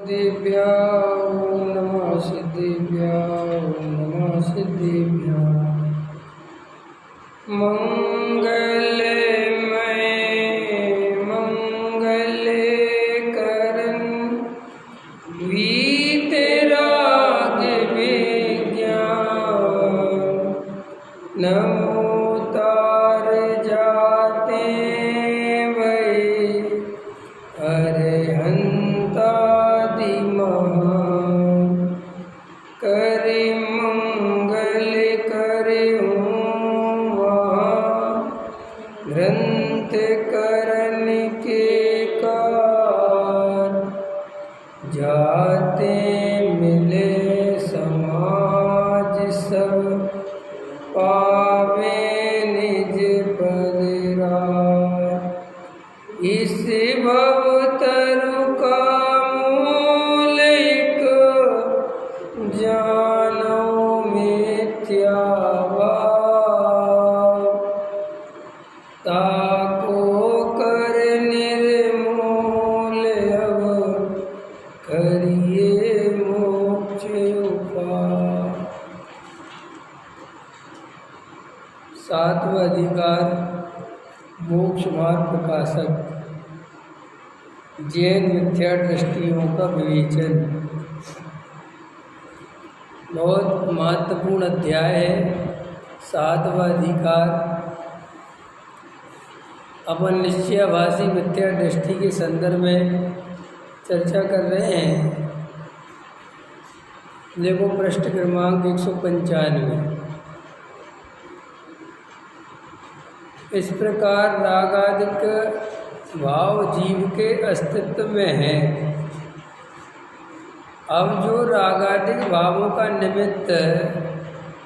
सिद्धेभ्यो नमः सिद्धेभ्यो नमः सिद्धेभ्यो। मंगलमय मंगलकरण वीतराग विज्ञान नमो तार जाते वै अरहंतादि महान करे मंगल करे ग्रंथ करण के कार जाते मिले समाज सब पावे निज पद राज। इस भवतरु का मूल एक जानो मिथ्या भाव ताको कर निर्मूल अब करिए मोक्ष उपाय। सातवां अधिकार मोक्ष मार्ग प्रकाशक जैन मिथ्या दृष्टियों का विवेचन। बहुत महत्वपूर्ण अध्याय है सातवां अधिकार। अपन निश्चयाभासी मिथ्या दृष्टि के संदर्भ में चर्चा कर रहे हैं। देखो पृष्ठ क्रमांक 195। इस प्रकार रागादिक भाव जीव के अस्तित्व में है। अब जो रागादिक भावों का निमित्त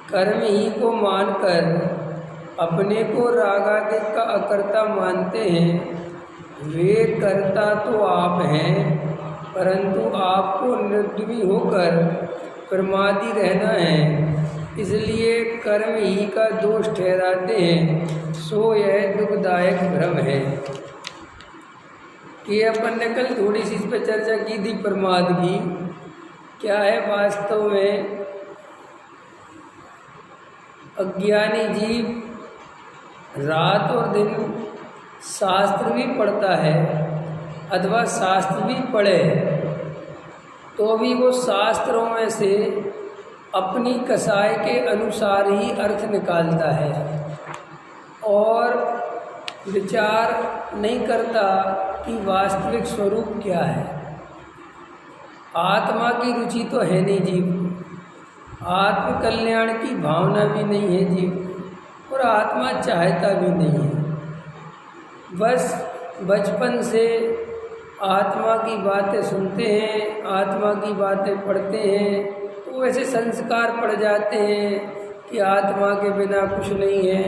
कर्म ही को मानकर अपने को रागादिक का अकर्ता मानते हैं, वे कर्ता तो आप हैं, परंतु आपको निर्द्वंद्वी होकर प्रमादी रहना है, इसलिए कर्म ही का दोष ठहराते हैं। सो यह दुखदायक भ्रम है। कि अपन ने कल थोड़ी सी इस पर चर्चा की थी प्रमाद की। क्या है वास्तव में अज्ञानी जीव रात और दिन शास्त्र भी पढ़ता है अथवा शास्त्र भी पढ़े तो भी वो शास्त्रों में से अपनी कसाय के अनुसार ही अर्थ निकालता है और विचार नहीं करता कि वास्तविक स्वरूप क्या है। आत्मा की रुचि तो है नहीं जीव, आत्म कल्याण की भावना भी नहीं है जीव, और आत्मा चाहता भी नहीं है। बस बचपन से आत्मा की बातें सुनते हैं, आत्मा की बातें पढ़ते हैं, तो वैसे संस्कार पड़ जाते हैं कि आत्मा के बिना कुछ नहीं है,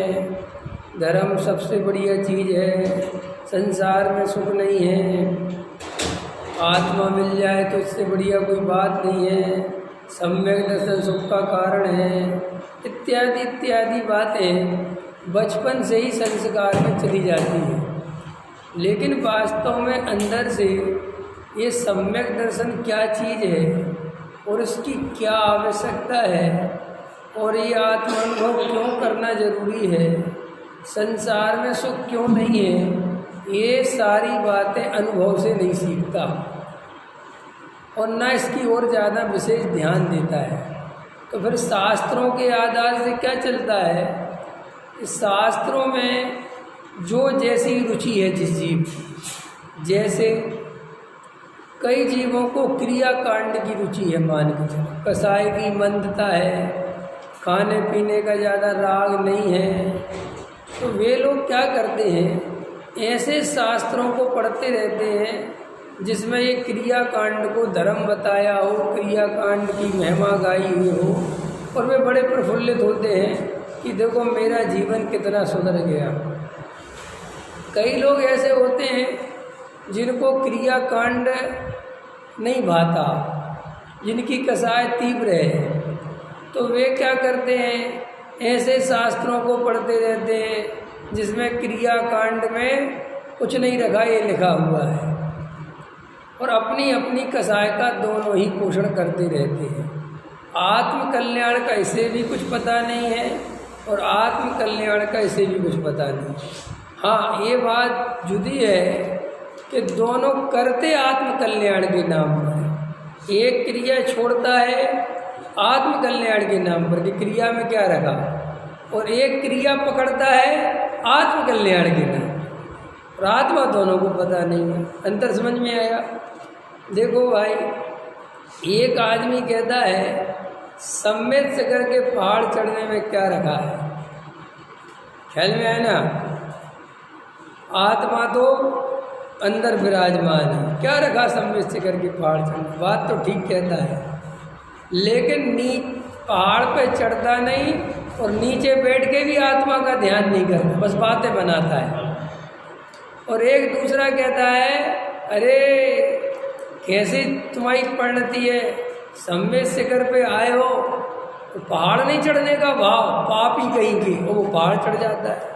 धर्म सबसे बढ़िया चीज़ है, संसार में सुख नहीं है, आत्मा मिल जाए तो इससे बढ़िया कोई बात नहीं है, सम्यक दर्शन सुख का कारण है, इत्यादि इत्यादि बातें बचपन से ही संस्कार में चली जाती हैं। लेकिन वास्तव में अंदर से ये सम्यक दर्शन क्या चीज़ है और इसकी क्या आवश्यकता है और ये आत्मानुभव क्यों करना जरूरी है, संसार में सुख क्यों नहीं है, ये सारी बातें अनुभव से नहीं सीखता और न इसकी ओर ज़्यादा विशेष ध्यान देता है। तो फिर शास्त्रों के आधार से क्या चलता है, इस शास्त्रों में जो जैसी रुचि है जिस जीव की, जैसे कई जीवों को क्रियाकांड की रुचि है, मान के चलो कसाई की मंदता है, खाने पीने का ज़्यादा राग नहीं है, तो वे लोग क्या करते हैं, ऐसे शास्त्रों को पढ़ते रहते हैं जिसमें ये क्रियाकांड को धर्म बताया हो, क्रियाकांड की महिमा गाई हुई हो, और वे बड़े प्रफुल्लित होते हैं कि देखो मेरा जीवन कितना सुधर गया। कई लोग ऐसे होते हैं जिनको क्रियाकांड नहीं भाता, जिनकी कसाय तीव्र है, तो वे क्या करते हैं, ऐसे शास्त्रों को पढ़ते रहते हैं जिसमें क्रियाकांड में कुछ नहीं रखा, ये लिखा हुआ है, और अपनी अपनी कसाय का दोनों ही पोषण करते रहते हैं। आत्म कल्याण का इसे भी कुछ पता नहीं है और आत्म कल्याण का इसे भी कुछ पता नहीं। हाँ, ये बात जुदी है कि दोनों करते आत्म कल्याण के नाम पर। एक क्रिया छोड़ता है आत्म कल्याण के नाम पर कि क्रिया में क्या रखा, और एक क्रिया पकड़ता है आत्म कल्याण के नाम और आत्मा दोनों को पता नहीं है। अंतर समझ में आया? देखो भाई, एक आदमी कहता है सम्मेद से करके पहाड़ चढ़ने में क्या रखा है, ख्याल में आया ना? आत्मा तो अंदर विराजमान है, क्या रखा सम्मेद से करके पहाड़ चढ़ने? बात तो ठीक कहता है, लेकिन पहाड़ पे चढ़ता नहीं और नीचे बैठ के भी आत्मा का ध्यान नहीं करता, बस बातें बनाता है। और एक दूसरा कहता है अरे कैसी तुम्हारी परिणति है, सम्मेद शिखर पे आए हो तो पहाड़ नहीं चढ़ने का भाव, पाप ही कहीं की, और वो पहाड़ चढ़ जाता है।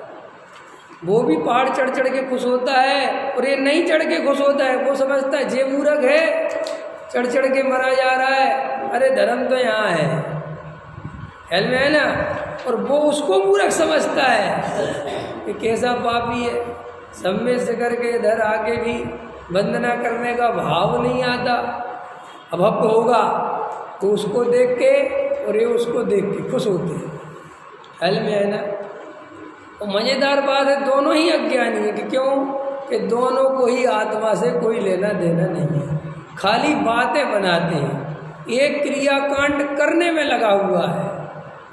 वो भी पहाड़ चढ़ चढ़ के खुश होता है और ये नहीं चढ़ के खुश होता है। वो समझता है जे मूर्ख है, चढ़ चढ़ के मरा जा रहा है, अरे धर्म तो यहाँ है, ख्याल में है ना? और वो उसको मूर्ख समझता है कि कैसा पापी है, सम्मेद शिखर के इधर आके भी वंदना करने का भाव नहीं आता। अब होगा तो उसको देख के और ये उसको देख के खुश होते हैं, ख्याल में है ना? और मज़ेदार बात है, दोनों ही अज्ञानी है कि क्यों कि दोनों को ही आत्मा से कोई लेना देना नहीं है, खाली बातें बनाते हैं। एक क्रियाकांड करने में लगा हुआ है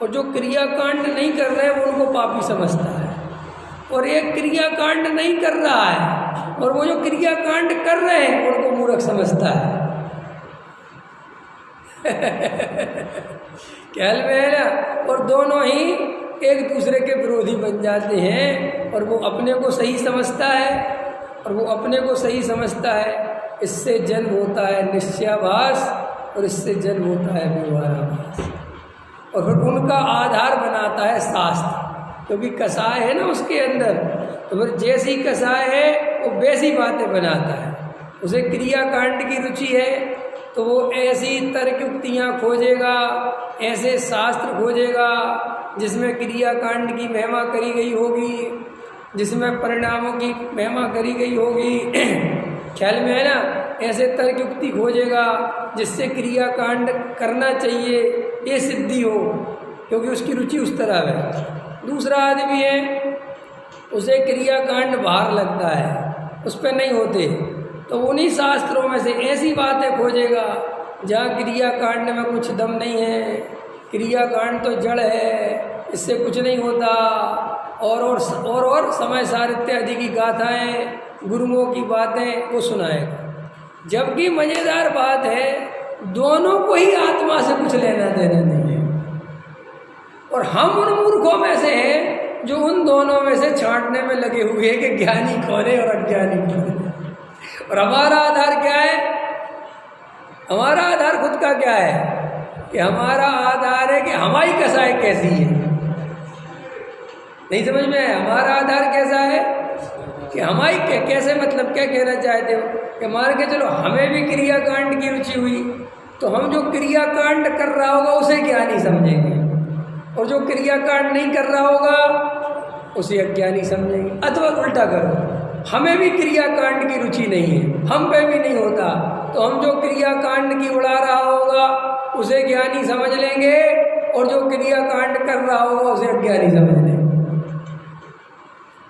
और जो क्रियाकांड नहीं कर रहे हैं वो उनको पापी समझता है, और एक क्रियाकांड नहीं कर रहा है और वो जो क्रियाकांड कर रहे हैं उनको मूर्ख समझता है। ख्याल में है ना? और दोनों ही एक दूसरे के विरोधी बन जाते हैं, और वो अपने को सही समझता है और वो अपने को सही समझता है। इससे जन्म होता है निश्चयाभास और इससे जन्म होता है व्यवहाराभास, और फिर उनका आधार बनाता है शास्त्र, क्योंकि कसाय है ना उसके अंदर, तो फिर जैसी कसाय है वो वैसी बातें बनाता है। उसे क्रियाकांड की रुचि है तो वो ऐसी तर्कयुक्तियाँ खोजेगा, ऐसे शास्त्र खोजेगा जिसमें क्रियाकांड की महिमा करी गई होगी, जिसमें परिणामों की महिमा करी गई होगी, ख्याल में है ना? ऐसे तर्कयुक्ति खोजेगा जिससे क्रियाकांड करना चाहिए ये सिद्धि हो, क्योंकि उसकी रुचि उस तरह है। दूसरा आदमी है उसे क्रियाकांड भार लगता है, उस पर नहीं होते, तो उन्हीं शास्त्रों में से ऐसी बातें खोजेगा जहाँ क्रियाकांड में कुछ दम नहीं है, क्रियाकांड तो जड़ है, इससे कुछ नहीं होता, और समय सार इत्यादि की गाथाएँ, गुरुओं की बातें वो सुनाएगा। जबकि मज़ेदार बात है, दोनों को ही आत्मा से कुछ लेना देना नहीं है, और हम उन मूर्खों में से हैं जो उन दोनों में से छांटने में लगे हुए हैं कि ज्ञानी कौन है और अज्ञानी कौन है। और हमारा आधार क्या है? हमारा आधार खुद का क्या है कि हमारा आधार है कि हमारी कसाई कैसी है। नहीं समझ में आया? हमारा आधार कैसा है कि हमारी कैसे, मतलब क्या कहना चाहते हो कि मान के चलो हमें भी क्रियाकांड की रुचि हुई तो हम जो क्रियाकांड कर रहा होगा उसे ज्ञानी समझेंगे, और जो क्रियाकांड नहीं कर रहा होगा उसे अज्ञानी समझेंगे। अथवा उल्टा करो, हमें भी क्रियाकांड की रुचि नहीं है, हम पे भी नहीं होता, तो हम जो क्रियाकांड की उड़ा रहा होगा उसे ज्ञानी समझ लेंगे, और जो क्रियाकांड कर रहा होगा उसे अज्ञानी समझ लेंगे।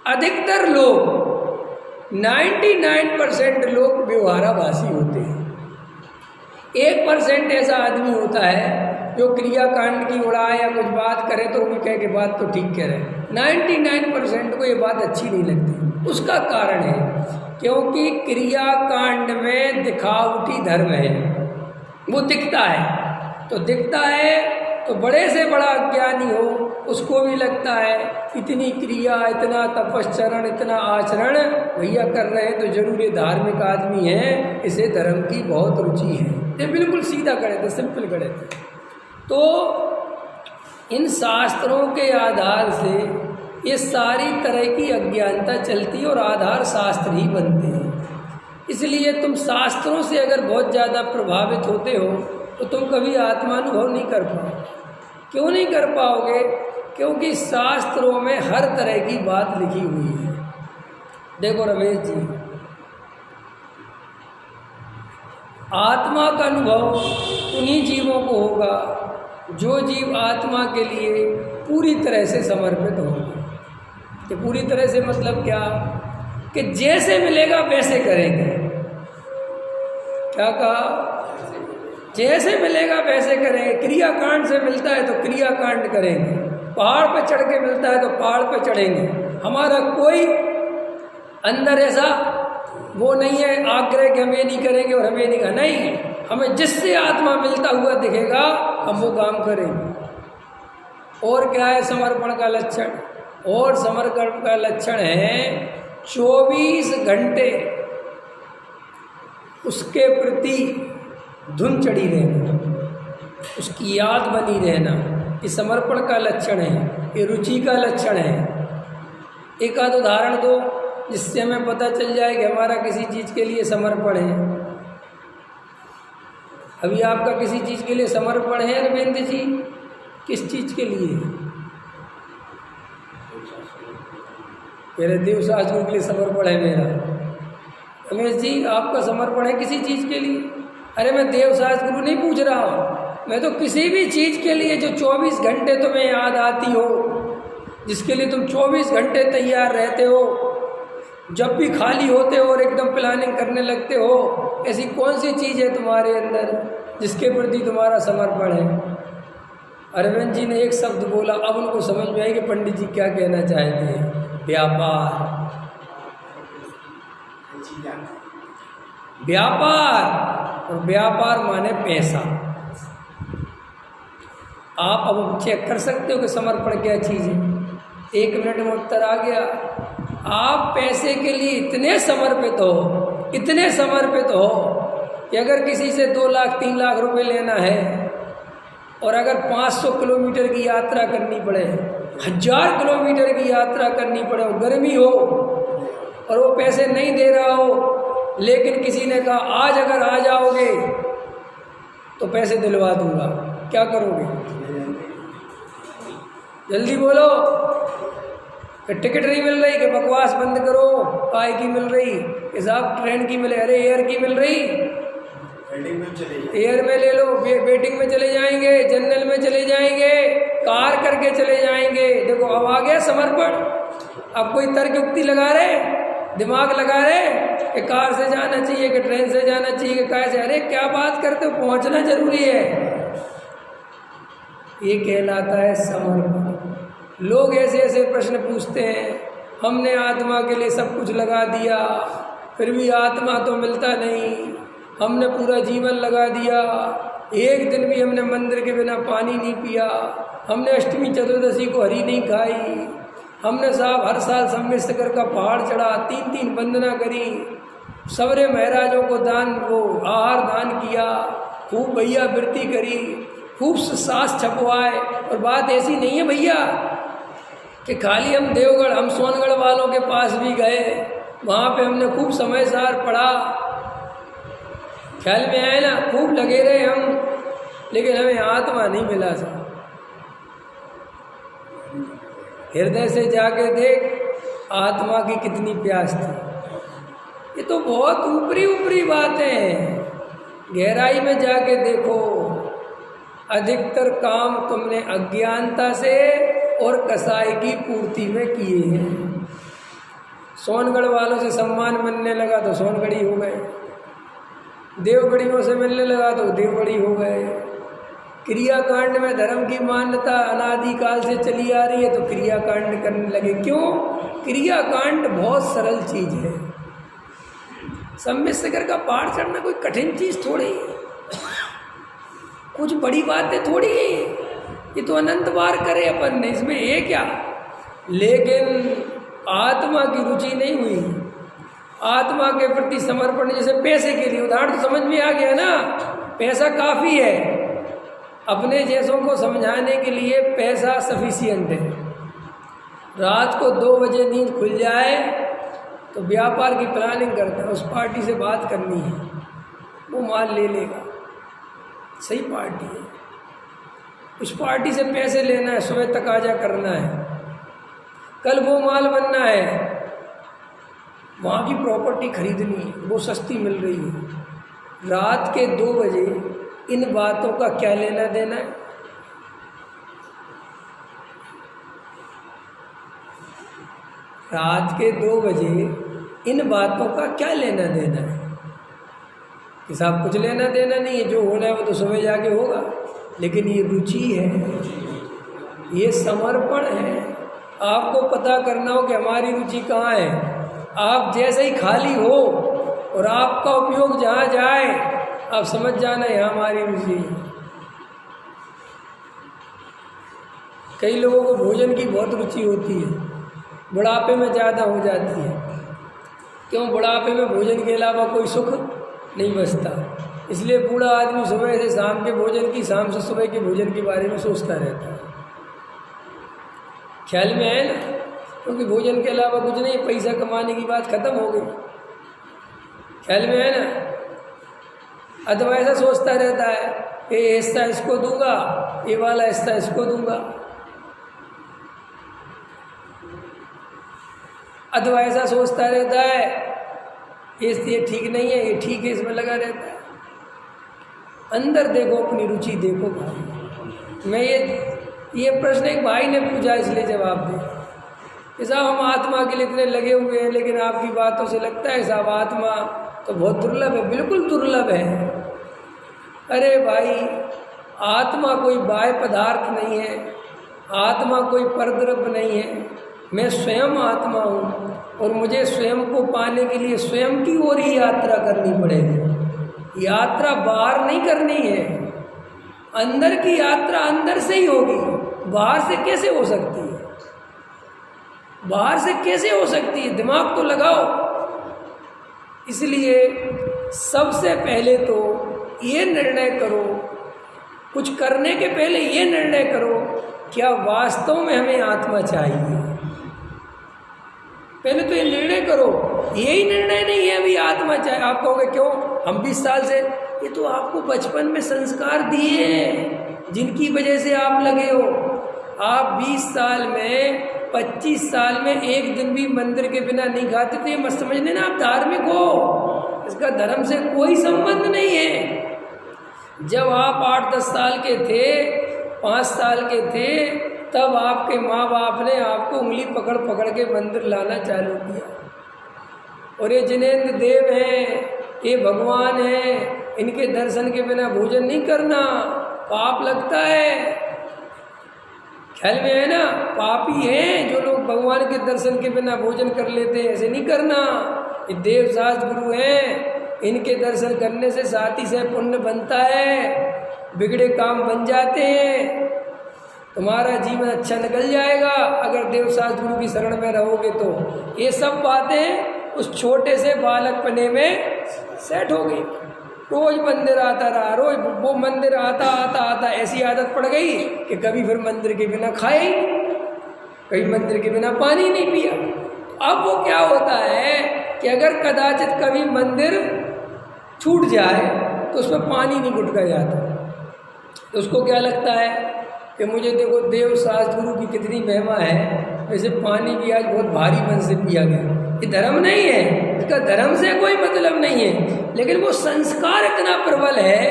अधिकतर लोग 99% लोग व्यवहाराभासी होते हैं। 1% ऐसा आदमी होता है जो क्रियाकांड की उड़ाए या कुछ बात करे तो भी कहे कि बात तो ठीक कह रहे हैं। 99% को ये बात अच्छी नहीं लगती। उसका कारण है क्योंकि क्रियाकांड में दिखावटी धर्म है, वो दिखता है तो बड़े से बड़ा अज्ञानी हो उसको भी लगता है इतनी क्रिया, इतना तपश्चरण, इतना आचरण भैया कर रहे हैं तो जरूर ये धार्मिक आदमी है, इसे धर्म की बहुत रुचि है। ये बिल्कुल सीधा गणित है, सिंपल गणित है। तो इन शास्त्रों के आधार से ये सारी तरह की अज्ञानता चलती है और आधार शास्त्र ही बनते हैं। इसलिए तुम शास्त्रों से अगर बहुत ज़्यादा प्रभावित होते हो तो तुम कभी आत्मानुभव नहीं कर पाओगे। क्यों नहीं कर पाओगे? क्योंकि शास्त्रों में हर तरह की बात लिखी हुई है। देखो रमेश जी, आत्मा का अनुभव उन्हीं जीवों को होगा जो जीव आत्मा के लिए पूरी तरह से समर्पित होंगे। कि पूरी तरह से मतलब क्या? कि जैसे मिलेगा वैसे करेंगे। क्या कहा? जैसे मिलेगा वैसे करेंगे। क्रियाकांड से मिलता है तो क्रियाकांड करेंगे, पहाड़ पर चढ़ के मिलता है तो पहाड़ पर चढ़ेंगे। हमारा कोई अंदर ऐसा वो नहीं है आग्रह कि हम ये नहीं करेंगे और हमें नहीं करना। नहीं, हमें जिससे आत्मा मिलता हुआ दिखेगा हम वो काम करेंगे। और क्या है समर्पण का लक्षण? और समर्पण का लक्षण है 24 घंटे उसके प्रति धुन चढ़ी रहना, उसकी याद बनी रहना। ये समर्पण का लक्षण है, ये रुचि का लक्षण है। एक आध उदाहरण दो जिससे हमें पता चल जाए कि हमारा किसी चीज़ के लिए समर्पण है। अभी आपका किसी चीज़ के लिए समर्पण है अरविंद जी? किस चीज़ के लिए? मेरे देवशास्त्र के लिए समर्पण है मेरा। रमेश जी आपका समर्पण है किसी चीज़ के लिए? अरे मैं देवशास्त्र गुरु नहीं पूछ रहा हूँ, मैं तो किसी भी चीज़ के लिए जो 24 घंटे तुम्हें याद आती हो, जिसके लिए तुम 24 घंटे तैयार रहते हो, जब भी खाली होते हो और एकदम प्लानिंग करने लगते हो, ऐसी कौन सी चीज़ है तुम्हारे अंदर जिसके प्रति तुम्हारा समर्पण है? अरविंद जी ने एक शब्द बोला, अब उनको समझ में आई कि पंडित जी क्या कहना चाहते हैं। व्यापार। व्यापार, और व्यापार माने पैसा। आप अब चेक कर सकते हो कि समर्पण क्या चीज़ है। 1 मिनट में उत्तर आ गया। आप पैसे के लिए इतने समर्पित हो, इतने समर्पित हो कि अगर किसी से 2 लाख 3 लाख रुपए लेना है और अगर 500 किलोमीटर की यात्रा करनी पड़े, 1000 किलोमीटर की यात्रा करनी पड़े, और गर्मी हो और वो पैसे नहीं दे रहा हो, लेकिन किसी ने कहा आज अगर आ जाओगे तो पैसे दिलवा दूंगा, क्या करोगे? जल्दी बोलो। कि टिकट नहीं मिल रही, कि बकवास बंद करो, काय की मिल रही, कि साहब ट्रेन की मिले, अरे एयर की मिल रही, एयर में ले लो, वेटिंग में चले जाएंगे, जनरल में चले जाएंगे, कार करके चले जाएंगे। देखो अब आ गया समर्पण। अब कोई तर्क युक्ति लगा रहे, दिमाग लगा रहे कि कार से जाना चाहिए कि ट्रेन से जाना चाहिए कि कार से। अरे क्या बात करते हो, पहुंचना जरूरी है। ये कहलाता है समर्पण। लोग ऐसे ऐसे प्रश्न पूछते हैं, हमने आत्मा के लिए सब कुछ लगा दिया फिर भी आत्मा तो मिलता नहीं, हमने पूरा जीवन लगा दिया, एक दिन भी हमने मंदिर के बिना पानी नहीं पिया, हमने अष्टमी चतुर्दशी को हरी नहीं खाई, हमने साहब हर साल सम्मिश्र का पहाड़ चढ़ा, 3 वंदना करी, सबरे महाराजों को दान वो आहार दान किया, खूब भैया वृत्ति करी, खूब सास छपवाए। और बात ऐसी नहीं है भैया कि खाली हम देवगढ़, हम सोनगढ़ वालों के पास भी गए, वहाँ पे हमने खूब समय सार पढ़ा, ख्याल में आए ना, खूब लगे रहे हम, लेकिन हमें आत्मा नहीं मिला। सा हृदय से जाके देख आत्मा की कितनी प्यास थी। ये तो बहुत ऊपरी ऊपरी बातें हैं, गहराई में जाके देखो। अधिकतर काम तुमने अज्ञानता से और कसाई की पूर्ति में किए हैं। सोनगढ़ वालों से सम्मान मिलने लगा तो सोनगढ़ी हो गए, देवगढ़ियों से मिलने लगा तो देवगढ़ी हो गए। क्रियाकांड में धर्म की मान्यता अनादिकाल से चली आ रही है तो क्रियाकांड करने लगे। क्यों? क्रियाकांड बहुत सरल चीज है। सम्मिश्र का पहाड़ चढ़ना कोई कठिन चीज थोड़ी है, कुछ बड़ी बातें थोड़ी है, ये तो अनंत बार करे अपन ने, इसमें ये क्या। लेकिन आत्मा की रुचि नहीं हुई, आत्मा के प्रति समर्पण। जैसे पैसे के लिए उदाहरण तो समझ में आ गया ना, पैसा काफ़ी है, अपने जैसों को समझाने के लिए पैसा सफिशिएंट है। रात को 2 बजे नींद खुल जाए तो व्यापार की प्लानिंग करता है, उस पार्टी से बात करनी है, वो माल ले लेगा, सही पार्टी है, उस पार्टी से पैसे लेना है, सुबह तकाजा करना है, कल वो माल बनना है, वहाँ की प्रॉपर्टी खरीदनी है, वो सस्ती मिल रही है। रात के 2 बजे इन बातों का क्या लेना देना है? रात के 2 बजे इन बातों का क्या लेना देना है? कि साहब कुछ लेना देना नहीं है, जो होना है वो तो सुबह जाके होगा। लेकिन ये रुचि है, ये समर्पण है। आपको पता करना हो कि हमारी रुचि कहाँ है। आप जैसे ही खाली हो और आपका उपयोग जहाँ जाए, आप समझ जाना यहाँ हमारी रुचि है। कई लोगों को भोजन की बहुत रुचि होती है, बुढ़ापे में ज़्यादा हो जाती है। क्यों? बुढ़ापे में भोजन के अलावा कोई सुख नहीं बचता, इसलिए बूढ़ा आदमी सुबह से शाम के भोजन की, शाम से सुबह के भोजन के बारे में सोचता रहता है। ख्याल में है ना? क्योंकि भोजन के अलावा कुछ नहीं, पैसा कमाने की बात खत्म हो गई। ख्याल में है ना? अथवा ऐसा सोचता रहता है कि ये हिस्सा इसको दूंगा, ये वाला हिस्सा इसको दूंगा। अथवा ऐसा सोचता रहता है ये ठीक नहीं है, ये ठीक है, इसमें लगा रहता है। अंदर देखो, अपनी रुचि देखो भाई। मैं ये प्रश्न एक भाई ने पूछा, इसलिए जवाब दे कि साहब हम आत्मा के लिए इतने लगे हुए हैं, लेकिन आपकी बातों से लगता है साहब आत्मा तो बहुत दुर्लभ है। बिल्कुल दुर्लभ है। अरे भाई, आत्मा कोई बाह्य पदार्थ नहीं है, आत्मा कोई परद्रव्य नहीं है। मैं स्वयं आत्मा हूँ और मुझे स्वयं को पाने के लिए स्वयं की ओर ही यात्रा करनी पड़ेगी। यात्रा बाहर नहीं करनी है, अंदर की यात्रा अंदर से ही होगी। बाहर से कैसे हो सकती है? बाहर से कैसे हो सकती है? दिमाग तो लगाओ। इसलिए सबसे पहले तो ये निर्णय करो, कुछ करने के पहले ये निर्णय करो, क्या वास्तव में हमें आत्मा चाहिए? पहले तो ये निर्णय करो। यही निर्णय नहीं है अभी आत्मा चाहिए। आप कहोगे क्यों? हम 20 साल से, ये तो आपको बचपन में संस्कार दिए हैं जिनकी वजह से आप लगे हो। आप 20 साल में, 25 साल में एक दिन भी मंदिर के बिना नहीं खाते थे। मत समझ लेना आप धार्मिक हो, इसका धर्म से कोई संबंध नहीं है। जब आप 8-10 साल के थे, 5 साल के थे, तब आपके माँ बाप ने आपको उंगली पकड़ पकड़ के मंदिर लाना चालू किया। और ये जिनेंद्र देव हैं, ये भगवान हैं, इनके दर्शन के बिना भोजन नहीं करना, पाप लगता है। ख्याल में है ना? पापी हैं जो लोग भगवान के दर्शन के बिना भोजन कर लेते हैं, ऐसे नहीं करना। ये देव शास्त्र गुरु हैं, इनके दर्शन करने से साथी से पुण्य बनता है, बिगड़े काम बन जाते हैं, तुम्हारा जीवन अच्छा निकल जाएगा अगर देव शास्त्र गुरु की शरण में रहोगे तो। ये सब बातें उस छोटे से बालकपने में सेट हो गई। रोज मंदिर आता रहा, रोज वो मंदिर आता आता आता ऐसी आदत पड़ गई कि कभी फिर मंदिर के बिना खाए, कभी मंदिर के बिना पानी नहीं पिया। अब वो क्या होता है कि अगर कदाचित कभी मंदिर छूट जाए तो उसमें पानी नहीं गुटका जाता, तो उसको क्या लगता है कि मुझे देखो देव शास्त्र गुरु की कितनी महिमा है, वैसे पानी भी आज बहुत भारी मन से पिया गया। ये धर्म नहीं है, इसका धर्म से कोई मतलब नहीं है, लेकिन वो संस्कार इतना प्रबल है,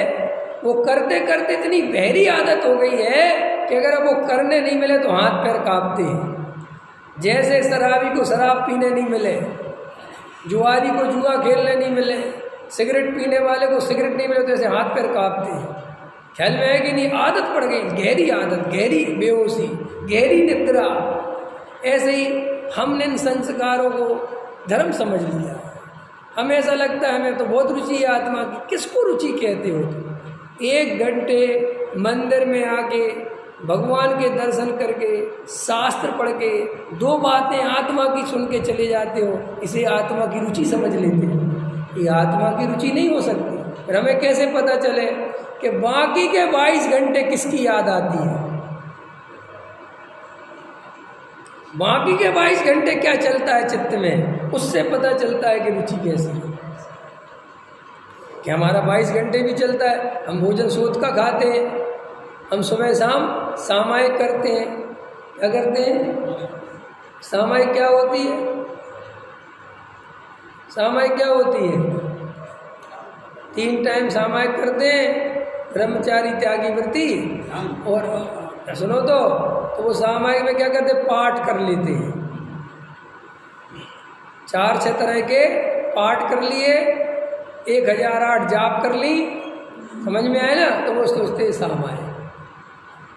वो करते करते इतनी गहरी आदत हो गई है कि अगर अब वो करने नहीं मिले तो हाथ पैर कांपते हैं। जैसे शराबी को शराब पीने नहीं मिले, जुआरी को जुआ खेलने नहीं मिले, सिगरेट पीने वाले को सिगरेट नहीं मिले तो ऐसे हाथ पैर कांपते हैं। ख्याल में है कि नहीं? आदत पड़ गई, गहरी आदत, गहरी बेहोशी, गहरी निद्रा। ऐसे ही हमने इन संस्कारों को धर्म समझ लिया। हमें ऐसा लगता है हमें तो बहुत रुचि है आत्मा की। किसको रुचि कहते हो? 1 घंटे मंदिर में आके भगवान के दर्शन करके, शास्त्र पढ़ के 2 बातें आत्मा की सुन के चले जाते हो, इसे आत्मा की रुचि समझ लेते हो। ये आत्मा की रुचि नहीं हो सकती। फिर हमें कैसे पता चले कि बाकी के 22 घंटे किसकी याद आती है? बाकी के 22 घंटे क्या चलता है चित्त में, उससे पता चलता है कि रुचि कैसी है। कि हमारा 22 घंटे भी चलता है, हम भोजन सोच का खाते हैं, हम सुबह शाम सामायिक करते हैं। क्या करते हैं? सामायिक क्या होती है? सामायिक क्या होती है? 3 टाइम सामायिक करते हैं, ब्रह्मचारी त्यागी व्रती। और सुनो तो वो सामायिक में क्या करते हैं? पाठ कर लेते हैं, 4-6 तरह के पाठ कर लिए, 1008 जाप कर ली, समझ में आया ना? तो वो सोचते सामायिक।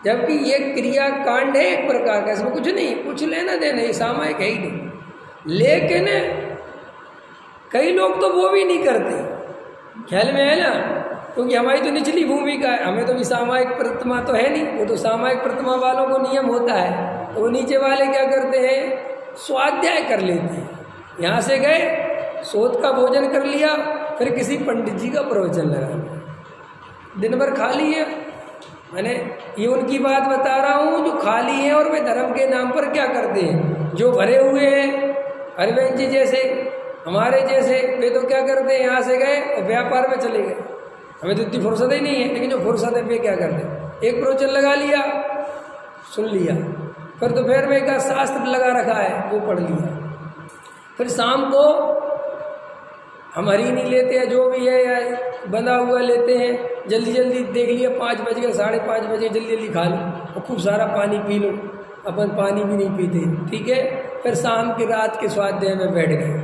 जबकि ये क्रिया कांड है एक प्रकार का, इसमें कुछ नहीं, कुछ लेना देना, ये सामायिक है ही नहीं। लेकिन कई लोग तो वो भी नहीं करते, ख्याल में है ना? क्योंकि हमारी तो निचली भूमिका है, हमें तो भी सामायिक प्रतिमा तो है नहीं। वो तो सामायिक प्रतिमा वालों को नियम होता है, तो वो नीचे वाले क्या करते हैं? स्वाध्याय कर लेते हैं। यहाँ से गए, सोत का भोजन कर लिया, फिर किसी पंडित जी का प्रवचन लगा, दिन भर खाली है। मैंने ये उनकी बात बता रहा हूँ जो खाली हैं और वे धर्म के नाम पर क्या करते हैं। जो भरे हुए हैं, हरिवंश जी जैसे, हमारे जैसे, वे तो क्या करते हैं? यहाँ से गए और व्यापार में चले गए। हमें तो इतनी फुर्सत ही नहीं है, लेकिन जो फुर्सत है वे क्या करते हैं? एक प्रवचन लगा लिया, सुन लिया, फिर दोपहर में एक शास्त्र लगा रखा है, वो पढ़ लिया, फिर शाम को हम हरी नहीं लेते हैं, जो भी है या बंधा हुआ लेते हैं, जल्दी जल्दी देख लिया 5 बज गए, 5:30 बजे, जल्दी जल्दी खा लो और खूब सारा पानी पी लो। अपन पानी भी नहीं पीते, ठीक है। फिर शाम की रात के स्वाध्याय में बैठ गए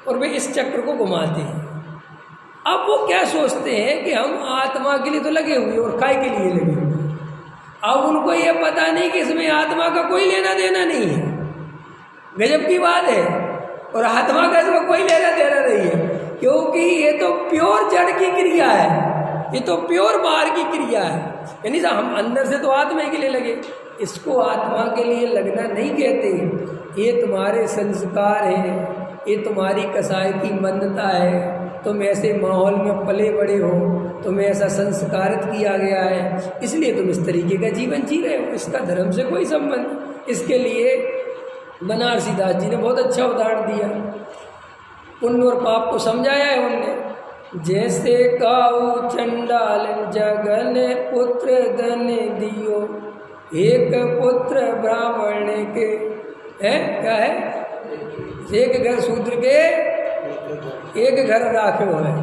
और वे इस चक्र को घुमाते हैं। अब वो क्या सोचते हैं कि हम आत्मा के लिए तो लगे हुए और काय के लिए लगे हुए। अब उनको ये पता नहीं कि इसमें आत्मा का कोई लेना देना नहीं है। गजब की बात है। और आत्मा का इसमें कोई लेना देना नहीं है, क्योंकि ये तो प्योर जड़ की क्रिया है, ये तो प्योर बाहर की क्रिया है। यानी हम अंदर से तो आत्मा के लिए लगे, इसको आत्मा के लिए लगना नहीं कहते। ये तुम्हारे संस्कार हैं, ये तुम्हारी कसाई की मंदता है। तुम ऐसे माहौल में पले बड़े हो, तुम्हें ऐसा संस्कारित किया गया है, इसलिए तुम इस तरीके का जीवन जी रहे हो। इसका धर्म से कोई संबंध। इसके लिए बनारसी दास जी ने बहुत अच्छा उदाहरण दिया, पुण्य और पाप को समझाया है उनने। जैसे काऊ चंडाल जगन पुत्र धन दियो, एक पुत्र ब्राह्मण के है क्या है, एक घर शूद्र के एक घर राख्यो है।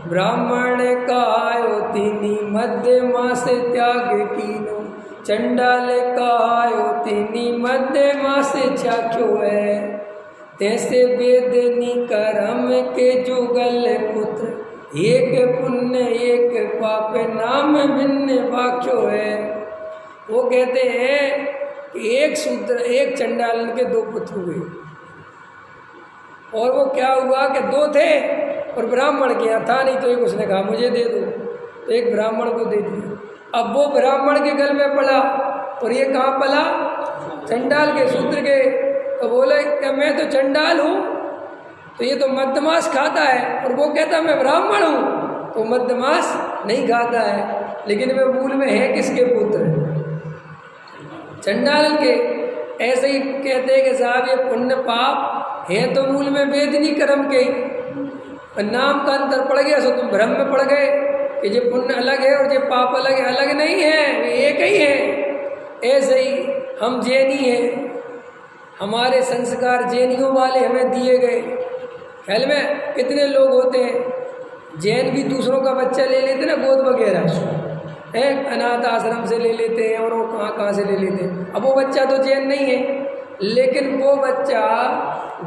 ब्राह्मण का आयो तीनी मध्य मास त्याग कीनो, चंडाल का आयो तीनी मध्य मास चाख्यो है। तैसे वेदनी कर्म के जुगल पुत्र, एक पुण्य एक पाप नाम भिन्न वाक्यो है। वो कहते हैं कि एक शूद्र एक चंडाल के 2 पुत्र हुए, और वो क्या हुआ कि 2 थे और ब्राह्मण के यहाँ था नहीं, तो एक उसने कहा मुझे दे दो, तो एक ब्राह्मण को दे दिया। अब वो ब्राह्मण के गल में पड़ा और ये कहाँ पला? चंडाल के शूद्र के। तो बोले कि मैं तो चंडाल हूँ, तो ये तो मध्यमास खाता है, और वो कहता मैं ब्राह्मण हूँ, तो मध्यमास नहीं खाता है। लेकिन वे मूल में है किसके पुत्र? चंडाल के। ऐसे ही कहते हैं कि साहब ये पुण्य पाप है तो मूल में वेदनी कर्म के, नाम का अंतर पड़ गया, सो तुम भ्रम में पड़ गए कि ये पुण्य अलग है और ये पाप अलग है। अलग नहीं है, वे एक ही है। ऐसे ही हम जैनी हैं, हमारे संस्कार जैनियों वाले हमें दिए गए। ख्याल में कितने लोग होते हैं जैन भी दूसरों का बच्चा ले लेते ना, गोद वगैरह है, अनाथ आश्रम से ले लेते हैं और वो कहाँ से ले लेते हैं। अब वो बच्चा तो जैन नहीं है, लेकिन वो बच्चा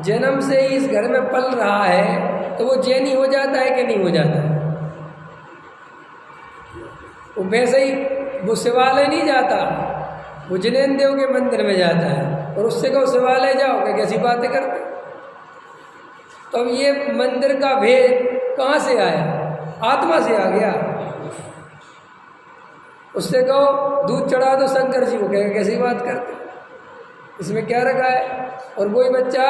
जन्म से ही इस घर में पल रहा है, तो वो जैनी हो जाता है कि नहीं हो जाता है? वो वैसे ही वो शिवालय नहीं जाता, वो जिनेन्द्र देव के मंदिर में जाता है, और उससे कहो शिवालय जाओ, क्या कैसी बातें करते। तो अब ये मंदिर का भेद कहाँ से आया? आत्मा से आ गया। उससे कहो दूध चढ़ा दो शंकर जी को, कहेगा कैसी बात करते, इसमें क्या रखा है? और वही बच्चा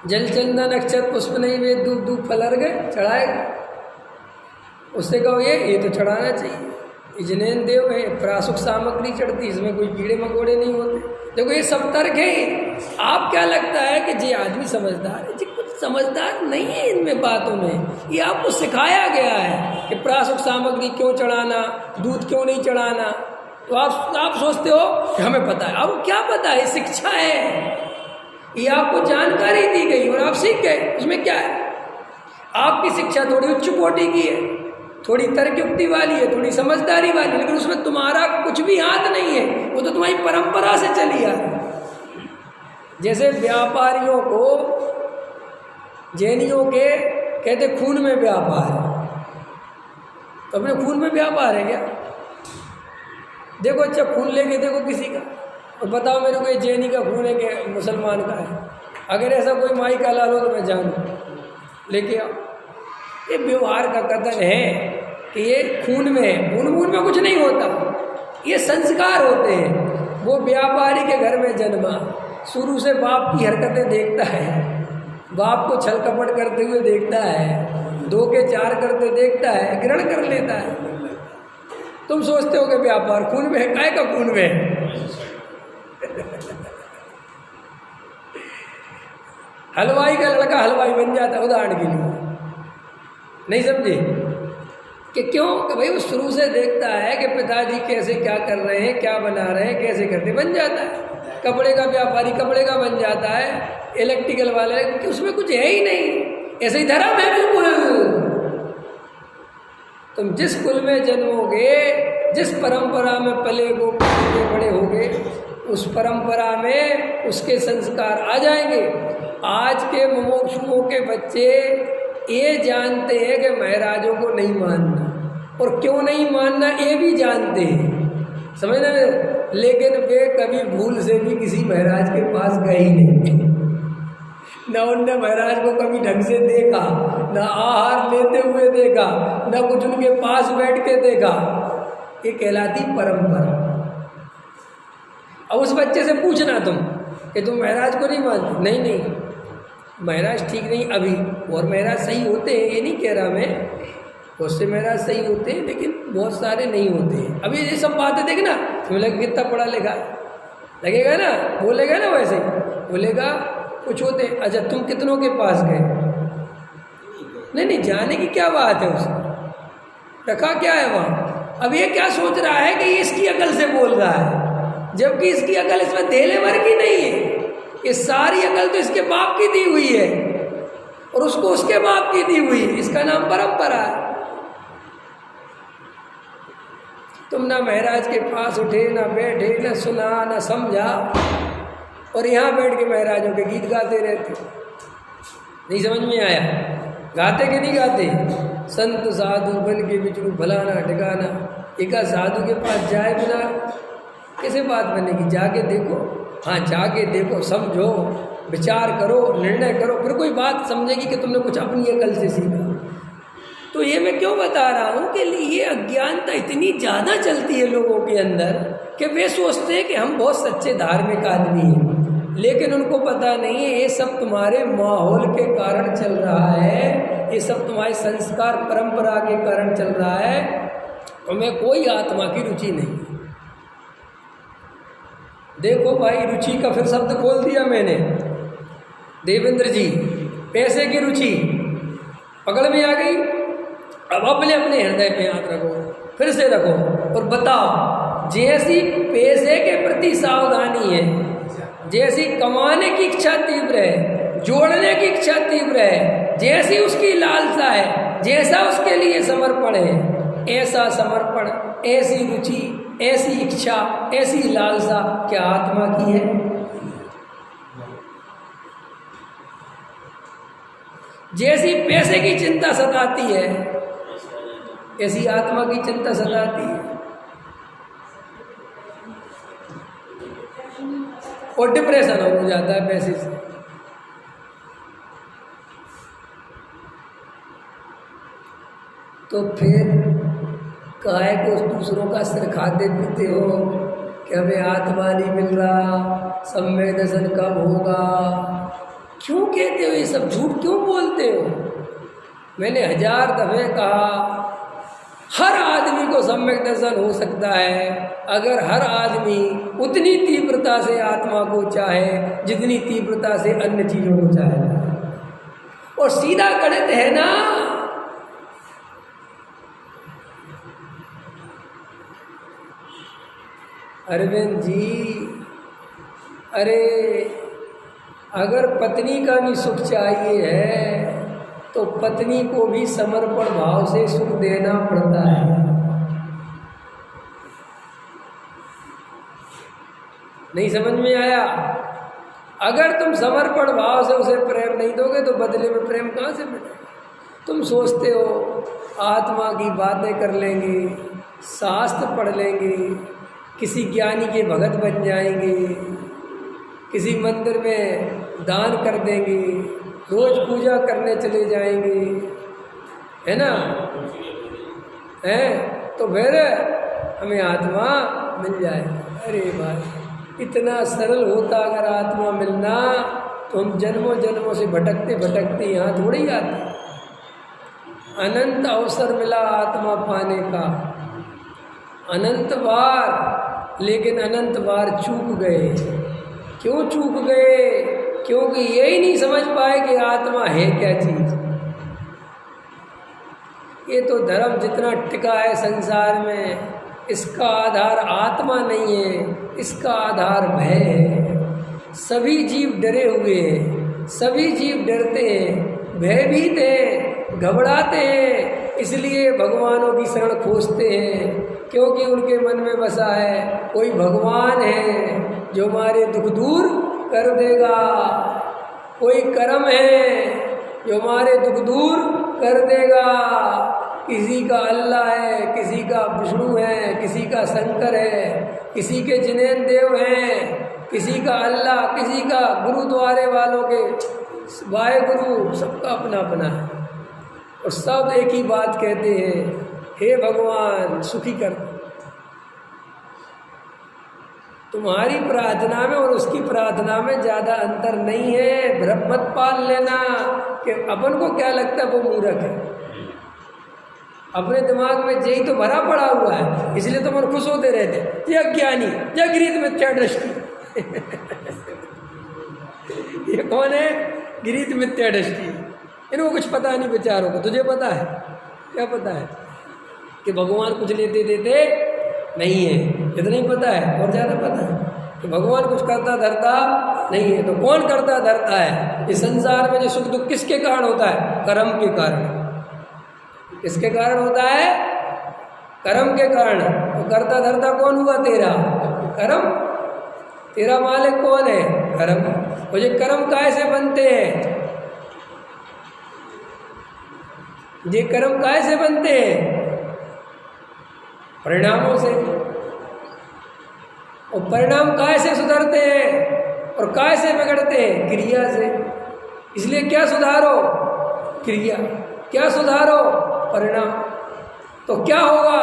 जल चंदन अक्षत पुष्प नहीं वे दूध दूध फल अर्घ चढ़ाएगा। उससे कहो ये तो चढ़ाना चाहिए, जिनेन्द्र देव है, प्रासुक सामग्री चढ़ती, इसमें कोई कीड़े मकोड़े नहीं होते। देखो ये सब तर्क है। आप क्या लगता है कि जी आदमी समझदार है? जी कुछ समझदार नहीं है इनमें बातों में। ये आपको सिखाया गया है कि प्राशुक सामग्री क्यों चढ़ाना, दूध क्यों नहीं चढ़ाना। तो आप सोचते हो कि हमें पता है। आपको क्या पता है? शिक्षा है, ये आपको जानकारी दी गई और आप सीख गए। उसमें क्या है? आपकी शिक्षा थोड़ी उच्च कोटि की है, थोड़ी तर्कयुक्ति वाली है, थोड़ी समझदारी वाली, लेकिन उसमें तुम्हारा कुछ भी हाथ नहीं है। वो तो तुम्हारी परंपरा से चली आ रही। जैसे व्यापारियों को जैनियों के कहते खून में व्यापार है, तो अपने खून में व्यापार है क्या? देखो अच्छा खून लेके देखो किसी का और बताओ मेरे को ये जैनी का खून है कि मुसलमान का है। अगर ऐसा कोई माई का लाल हो तो मैं जानूँ, लेके आओ। ये व्यवहार का कथन है कि ये खून में है, खून में कुछ नहीं होता, ये संस्कार होते हैं। वो व्यापारी के घर में जन्मा, शुरू से बाप की हरकतें देखता है, बाप को छल कपट करते हुए देखता है, 2 के 4 करते देखता है, ग्रहण कर लेता है। तुम सोचते हो कि व्यापार खून में है? काय का खून में है? हलवाई का लड़का हलवाई बन जाता है, उदाहरण के लिए। नहीं समझे कि क्यों? कि भाई वो शुरू से देखता है कि पिताजी कैसे क्या कर रहे हैं, क्या बना रहे हैं, कैसे करते, बन जाता है। कपड़े का व्यापारी कपड़े का बन जाता है, इलेक्ट्रिकल वाले, कि उसमें कुछ है ही नहीं। ऐसे ही धर्म है बिल्कुल। तुम जिस कुल में जन्मोगे, जिस परंपरा में पले बड़े होगे, उस परंपरा में उसके संस्कार आ जाएंगे। आज के मुमुक्षुओं के बच्चे ये जानते हैं कि महाराजों को नहीं मानना, और क्यों नहीं मानना ये भी जानते हैं, समझ रहे? लेकिन वे कभी भूल से भी किसी महाराज के पास गए ही नहीं, न उनने महाराज को कभी ढंग से देखा, न आहार लेते हुए देखा, न कुछ उनके पास बैठ के देखा। ये कहलाती परंपरा। अब उस बच्चे से पूछना तुम कि तुम महाराज को नहीं मानते? नहीं, महाराज ठीक नहीं अभी, और महाराज सही होते हैं, ये नहीं कह रहा मैं, बहुत से महाराज सही होते हैं, लेकिन बहुत सारे नहीं होते हैं। अभी ये सब बातें देखना, तुम्हें लगेगा कितना पढ़ा लिखा लगेगा ना, बोलेगा ना, वैसे बोलेगा कुछ होते। अच्छा तुम कितनों के पास गए? नहीं, जाने की क्या बात है, उसने रखा क्या है वहाँ। अब ये क्या सोच रहा है कि ये इसकी अकल से बोल रहा है, जबकि इसकी अकल इसमें धेले भर की नहीं है। ये सारी अकल तो इसके बाप की दी हुई है, और उसको उसके बाप की दी हुई है। इसका नाम परंपरा है। तुम ना महाराज के पास उठे, ना बैठे, ना सुना, ना समझा, और यहाँ बैठ के महाराजों के गीत गाते रहते। नहीं समझ में आया? गाते कि नहीं गाते? संत साधु बन के बिचरू भलाना ठिकाना। एक साधु के पास जाए बिना कैसे बात बनेगी? जाके देखो, हाँ जाके देखो, समझो, विचार करो, निर्णय करो, फिर कोई बात समझेगी कि तुमने कुछ अपनी अकल से सीखा। तो ये मैं क्यों बता रहा हूँ कि ये अज्ञानता इतनी ज़्यादा चलती है लोगों के अंदर कि वे सोचते हैं कि हम बहुत सच्चे धार्मिक आदमी हैं, लेकिन उनको पता नहीं है ये सब तुम्हारे माहौल के कारण चल रहा है, ये सब तुम्हारे संस्कार परंपरा के कारण चल रहा है। तुम्हें कोई आत्मा की रुचि नहीं। देखो भाई, रुचि का फिर शब्द खोल दिया मैंने। देवेंद्र जी, पैसे की रुचि पकड़ में आ गई। अब अपने अपने हृदय में याद रखो, फिर से रखो और बताओ, जैसी पैसे के प्रति सावधानी है, जैसी कमाने की इच्छा तीव्र है, जोड़ने की इच्छा तीव्र है, जैसी उसकी लालसा है, जैसा उसके लिए समर्पण है, ऐसा समर्पण, ऐसी रुचि, ऐसी इच्छा, ऐसी लालसा क्या आत्मा की है? जैसी पैसे की चिंता सताती है, ऐसी आत्मा की चिंता सताती है। और डिप्रेशन हो जाता है पैसे से। तो फिर काहे को दूसरों का सिर खाते पीते हो कि हमें आत्मा नहीं मिल रहा, सम्यक दर्शन कब होगा? क्यों कहते हो ये सब? झूठ क्यों बोलते हो? मैंने 1000 दफे कहा, हर आदमी को सम्यक दर्शन हो सकता है अगर हर आदमी उतनी तीव्रता से आत्मा को चाहे जितनी तीव्रता से अन्य चीज़ों को चाहे। और सीधा गणित है ना। अरविंद जी, अरे अगर पत्नी का भी सुख चाहिए है तो पत्नी को भी समर्पण भाव से सुख देना पड़ता है। नहीं समझ में आया? अगर तुम समर्पण भाव से उसे प्रेम नहीं दोगे तो बदले में प्रेम कहाँ से मिलेगा? तुम सोचते हो आत्मा की बातें कर लेंगे, शास्त्र पढ़ लेंगे, किसी ज्ञानी के भगत बन जाएंगे, किसी मंदिर में दान कर देंगे, रोज पूजा करने चले जाएंगे, है ना? है तो फिर हमें आत्मा मिल जाएगी। अरे भाई, इतना सरल होता अगर आत्मा मिलना तो हम जन्मों जन्मों से भटकते भटकते यहाँ थोड़ी आते। अनंत अवसर मिला आत्मा पाने का, अनंत बार, लेकिन अनंत बार चूक गए। क्यों चूक गए? क्योंकि यही नहीं समझ पाए कि आत्मा है क्या चीज़। ये तो धर्म जितना टिका है संसार में, इसका आधार आत्मा नहीं है, इसका आधार भय है। सभी जीव डरे हुए हैं, सभी जीव डरते हैं, भयभीत हैं, घबराते हैं, इसलिए भगवानों की शरण खोजते हैं, क्योंकि उनके मन में बसा है कोई भगवान है जो हमारे दुख दूर कर देगा, कोई कर्म है जो हमारे दुख दूर कर देगा। किसी का अल्लाह है, किसी का विष्णु है, किसी का शंकर है, किसी के जिनेन देव हैं, किसी का अल्लाह, किसी का गुरुद्वारे वालों के वाहे गुरु, सबका अपना अपना है। और सब एक ही बात कहते हैं, हे भगवान सुखी कर। तुम्हारी प्रार्थना में और उसकी प्रार्थना में ज़्यादा अंतर नहीं है। भ्रम मत पाल लेना कि अपन को क्या लगता है वो मूर्ख है। अपने दिमाग में यही तो भरा पड़ा हुआ है, इसलिए तो मन खुश होते रहते। ये अज्ञानी, ये गृहीत मिथ्या दृष्टि। ये कौन है? गृहीत मिथ्या दृष्टि। इनको कुछ पता नहीं बेचारों को। तुझे पता है? क्या पता है? कि भगवान कुछ लेते देते नहीं है, इतना ही पता है। और ज़्यादा पता है कि भगवान कुछ करता धरता नहीं है। तो कौन करता धरता है? इस संसार में जो सुख दुख किसके कारण होता है? कर्म के कारण। किसके कारण होता है? कर्म के कारण। तो करता धरता कौन हुआ? तेरा कर्म। तेरा मालिक कौन है? कर्म। और ये कर्म कैसे बनते हैं? ये कर्म कैसे बनते हैं? परिणामों से। और परिणाम कैसे सुधरते हैं और कैसे बिगड़ते हैं? क्रिया से। इसलिए क्या सुधारो? क्रिया। क्या सुधारो? परिणाम। तो क्या होगा?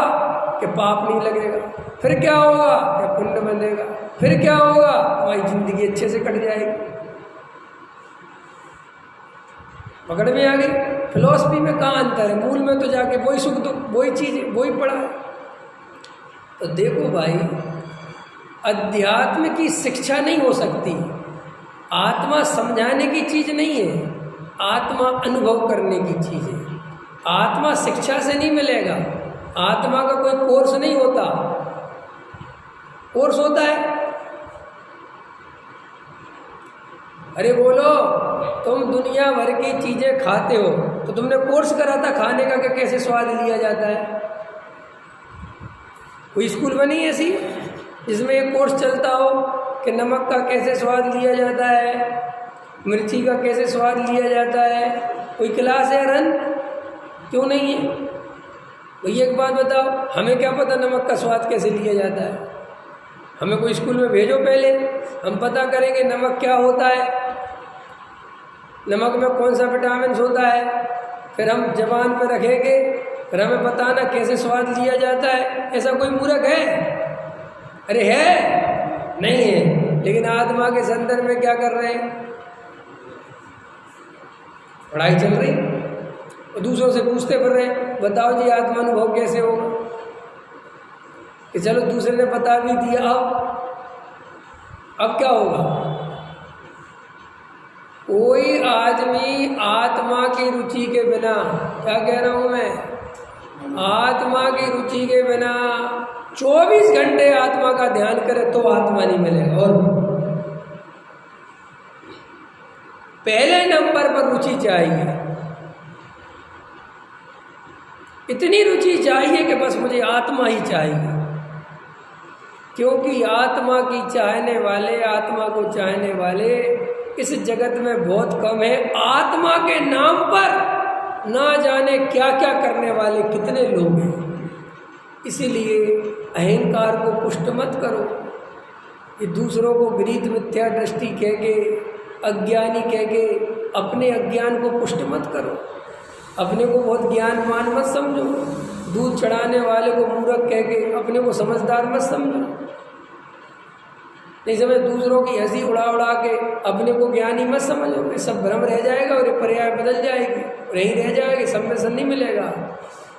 कि पाप नहीं लगेगा। फिर क्या होगा? कि पुण्य बनेगा। फिर क्या होगा? हमारी जिंदगी अच्छे से कट जाएगी। पकड़ में आ गई? फिलॉसफी में कहाँ अंतर है? मूल में तो जाके वही सुख दुख, वही चीज़, वही पड़ा है। तो देखो भाई, अध्यात्म की शिक्षा नहीं हो सकती। आत्मा समझाने की चीज़ नहीं है, आत्मा अनुभव करने की चीज़ है। आत्मा शिक्षा से नहीं मिलेगा। आत्मा का कोई कोर्स नहीं होता। कोर्स होता है? अरे बोलो, तुम दुनिया भर की चीज़ें खाते हो तो तुमने कोर्स करा था खाने का कि कैसे स्वाद लिया जाता है? कोई स्कूल बनी ऐसी जिसमें एक कोर्स चलता हो कि नमक का कैसे स्वाद लिया जाता है, मिर्ची का कैसे स्वाद लिया जाता है? कोई क्लास है रन? क्यों नहीं है? भैया एक बात बताओ, हमें क्या पता नमक का स्वाद कैसे लिया जाता है? हमें कोई स्कूल में भेजो, पहले हम पता करेंगे नमक क्या होता है, नमक में कौन सा विटामिन होता है, फिर हम जबान पर रखेंगे, फिर हमें बताना कैसे स्वाद लिया जाता है। ऐसा कोई मूर्ख है? अरे है? नहीं है। लेकिन आत्मा के संदर्भ में क्या कर रहे हैं? पढ़ाई चल रही और दूसरों से पूछते फिर रहे, बताओ जी आत्मा अनुभव कैसे होगा? कि चलो दूसरे ने बता भी दिया, अब क्या होगा? कोई आदमी आत्मा की रुचि के बिना, क्या कह रहा हूं मैं, आत्मा की रुचि के बिना 24 घंटे आत्मा का ध्यान करे तो आत्मा नहीं मिलेगा। और पहले नंबर पर रुचि चाहिए, इतनी रुचि चाहिए कि बस मुझे आत्मा ही चाहिए, क्योंकि आत्मा की चाहने वाले, आत्मा को चाहने वाले इस जगत में बहुत कम है। आत्मा के नाम पर ना जाने क्या क्या करने वाले कितने लोग हैं। इसीलिए अहंकार को पुष्ट मत करो। ये दूसरों को गृहीत मिथ्या दृष्टि कह के, अज्ञानी कह के अपने अज्ञान को पुष्ट मत करो। अपने को बहुत ज्ञानवान मत समझो। दूध चढ़ाने वाले को मूर्ख कह के अपने को समझदार मत समझो। नहीं समझ, दूसरों की हंसी उड़ा उड़ा के अपने को ज्ञानी मत समझो। ये सब भ्रम रह जाएगा और ये पर्याय बदल जाएगी, यही रह जाएगी, सम्मेलन नहीं मिलेगा।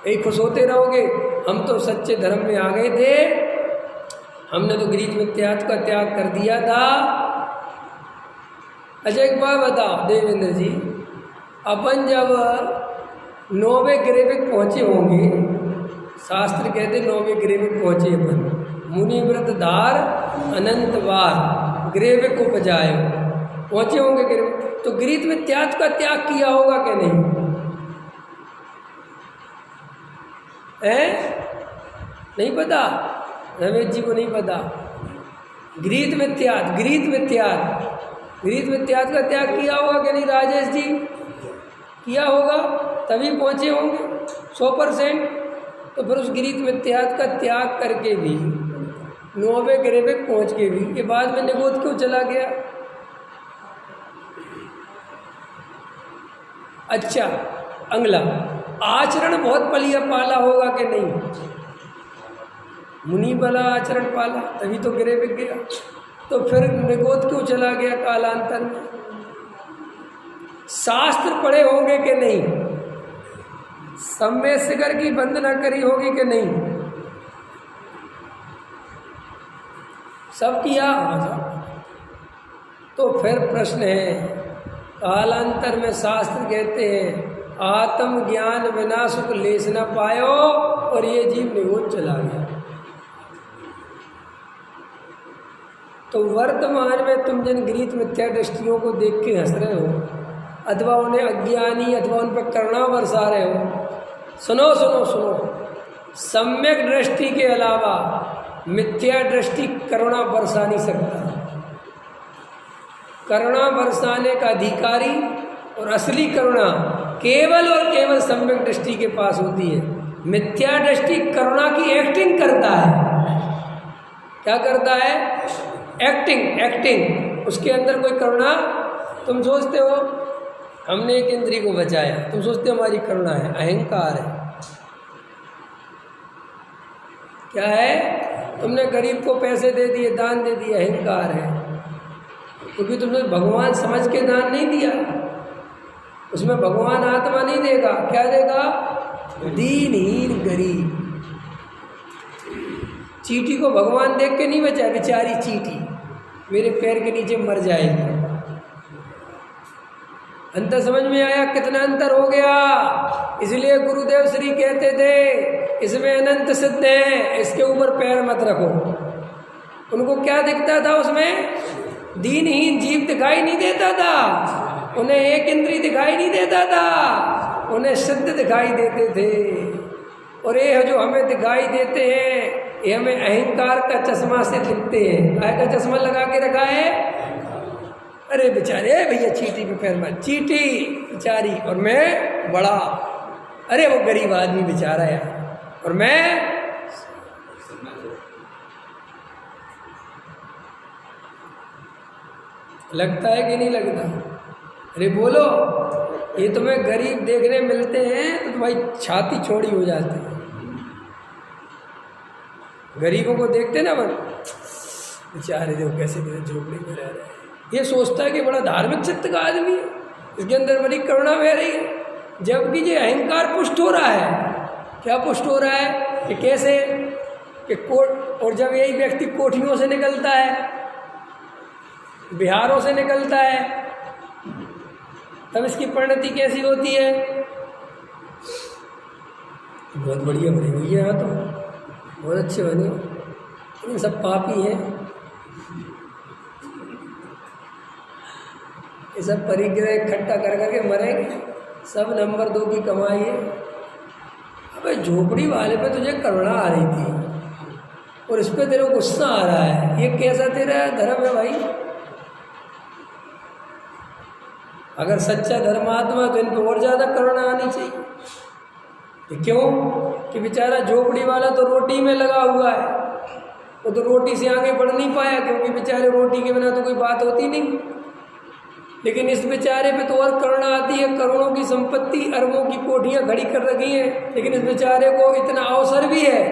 यही खुश होते रहोगे, हम तो सच्चे धर्म में आ गए थे, हमने तो गृहीत मिथ्या का त्याग कर दिया था। अच्छा एक बात बताओ देवेंद्र जी, अपन जब 9वें ग्रह पे पहुँचे होंगे, शास्त्र कहते 9वें ग्रह पे पहुँचे अपन, मुनि व्रत धार अनंत बार ग्रेव को बजाए, पहुँचे होंगे ग्रेव, तो गृहीत में त्याग का त्याग किया होगा कि नहीं है? नहीं पता, रमेश जी को नहीं पता। गृहीत में त्याग, गृहीत में त्याग, गृहीत में त्याग का त्याग किया होगा कि नहीं राजेश जी? किया होगा, तभी पहुँचे होंगे 100%। तो फिर उस गृहीत में त्याग का त्याग करके भी 9वें ग्रह पे पहुँच के भी ये बाद में निगोद क्यों चला गया? अच्छा अगला, आचरण बहुत पलिया पाला होगा कि नहीं? मुनि वाला आचरण पाला, तभी तो ग्रह पे गया। तो फिर निगोद क्यों चला गया कालांतर में? शास्त्र पढ़े होंगे कि नहीं? सम्य शिखर की वंदना करी होगी कि नहीं? सब किया। तो फिर प्रश्न है, कालांतर में शास्त्र कहते हैं आत्म ज्ञान बिना सुख लेस न पायो, और ये जीव निगोद चला गया। तो वर्तमान में तुम जिन गृहीत मिथ्या दृष्टियों को देख के हंस रहे हो, अथवा उन्हें अज्ञानी अथवा उन पर करुणा बरसा रहे हो, सुनो सुनो सुनो, सम्यक दृष्टि के अलावा मिथ्या दृष्टि करुणा बरसा नहीं सकता। करुणा बरसाने का अधिकारी और असली करुणा केवल और केवल सम्यक दृष्टि के पास होती है। मिथ्या दृष्टि करुणा की एक्टिंग करता है। क्या करता है? Acting, acting. उसके अंदर कोई करुणा, तुम सोचते हो हमने एक इंद्री को बचाया, तुम सोचते हो हमारी करुणा है, अहंकार है। क्या है? तुमने गरीब को पैसे दे दिए, दान दे दिए, अहंकार है। क्योंकि तुमने भगवान समझ के दान नहीं दिया, उसमें भगवान आत्मा नहीं देगा। क्या देगा? दीनहीन गरीब। चींटी को भगवान देख के नहीं बचाया, बेचारी चींटी मेरे पैर के नीचे मर जाएगी। अंतर समझ में आया? कितना अंतर हो गया। इसलिए गुरुदेव श्री कहते थे इसमें अनंत सिद्ध है, इसके ऊपर पैर मत रखो। उनको क्या दिखता था? उसमें दीनहीन जीव दिखाई नहीं देता था, उन्हें एक इंद्री दिखाई नहीं देता था, उन्हें सिद्ध दिखाई देते थे। और ये जो हमें दिखाई देते हैं ये हमें अहंकार का चश्मा से दिखते हैं। काय का चश्मा लगा के रखा है? अरे बेचारे भैया चींटी पे पैर मार, चींटी बेचारी, और मैं बड़ा, अरे वो गरीब आदमी बेचारा यार, और मैं। लगता है कि नहीं लगता? अरे बोलो, ये तुम्हें गरीब देखने मिलते हैं तो तुम्हारी छाती छोड़ी हो जाती है। गरीबों को देखते ना, बेचारे देखो कैसे झोपड़ी में रह रहे हैं। ये सोचता है कि बड़ा धार्मिक चित्त का आदमी है, इसके अंदर बड़ी करुणा बह रही है, जबकि ये अहंकार पुष्ट हो रहा है। क्या पुष्ट हो रहा है? कि कैसे कि और जब यही व्यक्ति कोठियों से निकलता है, बिहारों से निकलता है, तब इसकी परिणति कैसी होती है? बहुत बढ़िया बनी हुई है यहाँ तो, बहुत अच्छे बने, लेकिन सब पापी हैं, ये सब परिग्रह इकट्ठा कर करके मरेंगे, सब नंबर 2 की कमाई है। अबे झोपड़ी वाले पे तुझे करुणा आ रही थी और इस पे तेरे को गुस्सा आ रहा है, ये कैसा तेरा धर्म है भाई? अगर सच्चा धर्मात्मा तो इन पर और ज़्यादा करुणा आनी चाहिए। क्यों? कि बेचारा झोपड़ी वाला तो रोटी में लगा हुआ है, वो तो रोटी से आगे बढ़ नहीं पाया, क्योंकि बेचारे रोटी के बिना तो कोई बात होती नहीं। लेकिन इस बेचारे पे तो और करुणा आती है, करोड़ों की संपत्ति, अरबों की कोठियाँ खड़ी कर रखी हैं, लेकिन इस बेचारे को इतना अवसर भी है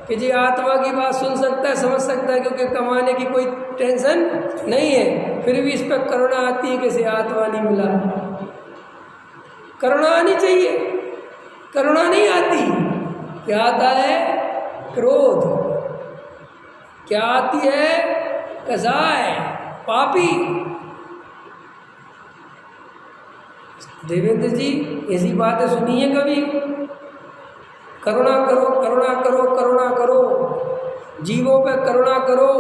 कि जी आत्मा की बात सुन सकता है, समझ सकता है, क्योंकि कमाने की कोई टेंशन नहीं है, फिर भी इस पर करुणा आती है कि इसे आत्मा नहीं मिला। करुणा आनी चाहिए, करुणा नहीं आती। क्या आता है? क्रोध। क्या आती है? कसाय, पापी। देवेंद्र जी ऐसी बातें सुनी है कभी? करुणा करो, करुणा करो, करुणा करो, जीवों पे करुणा करो।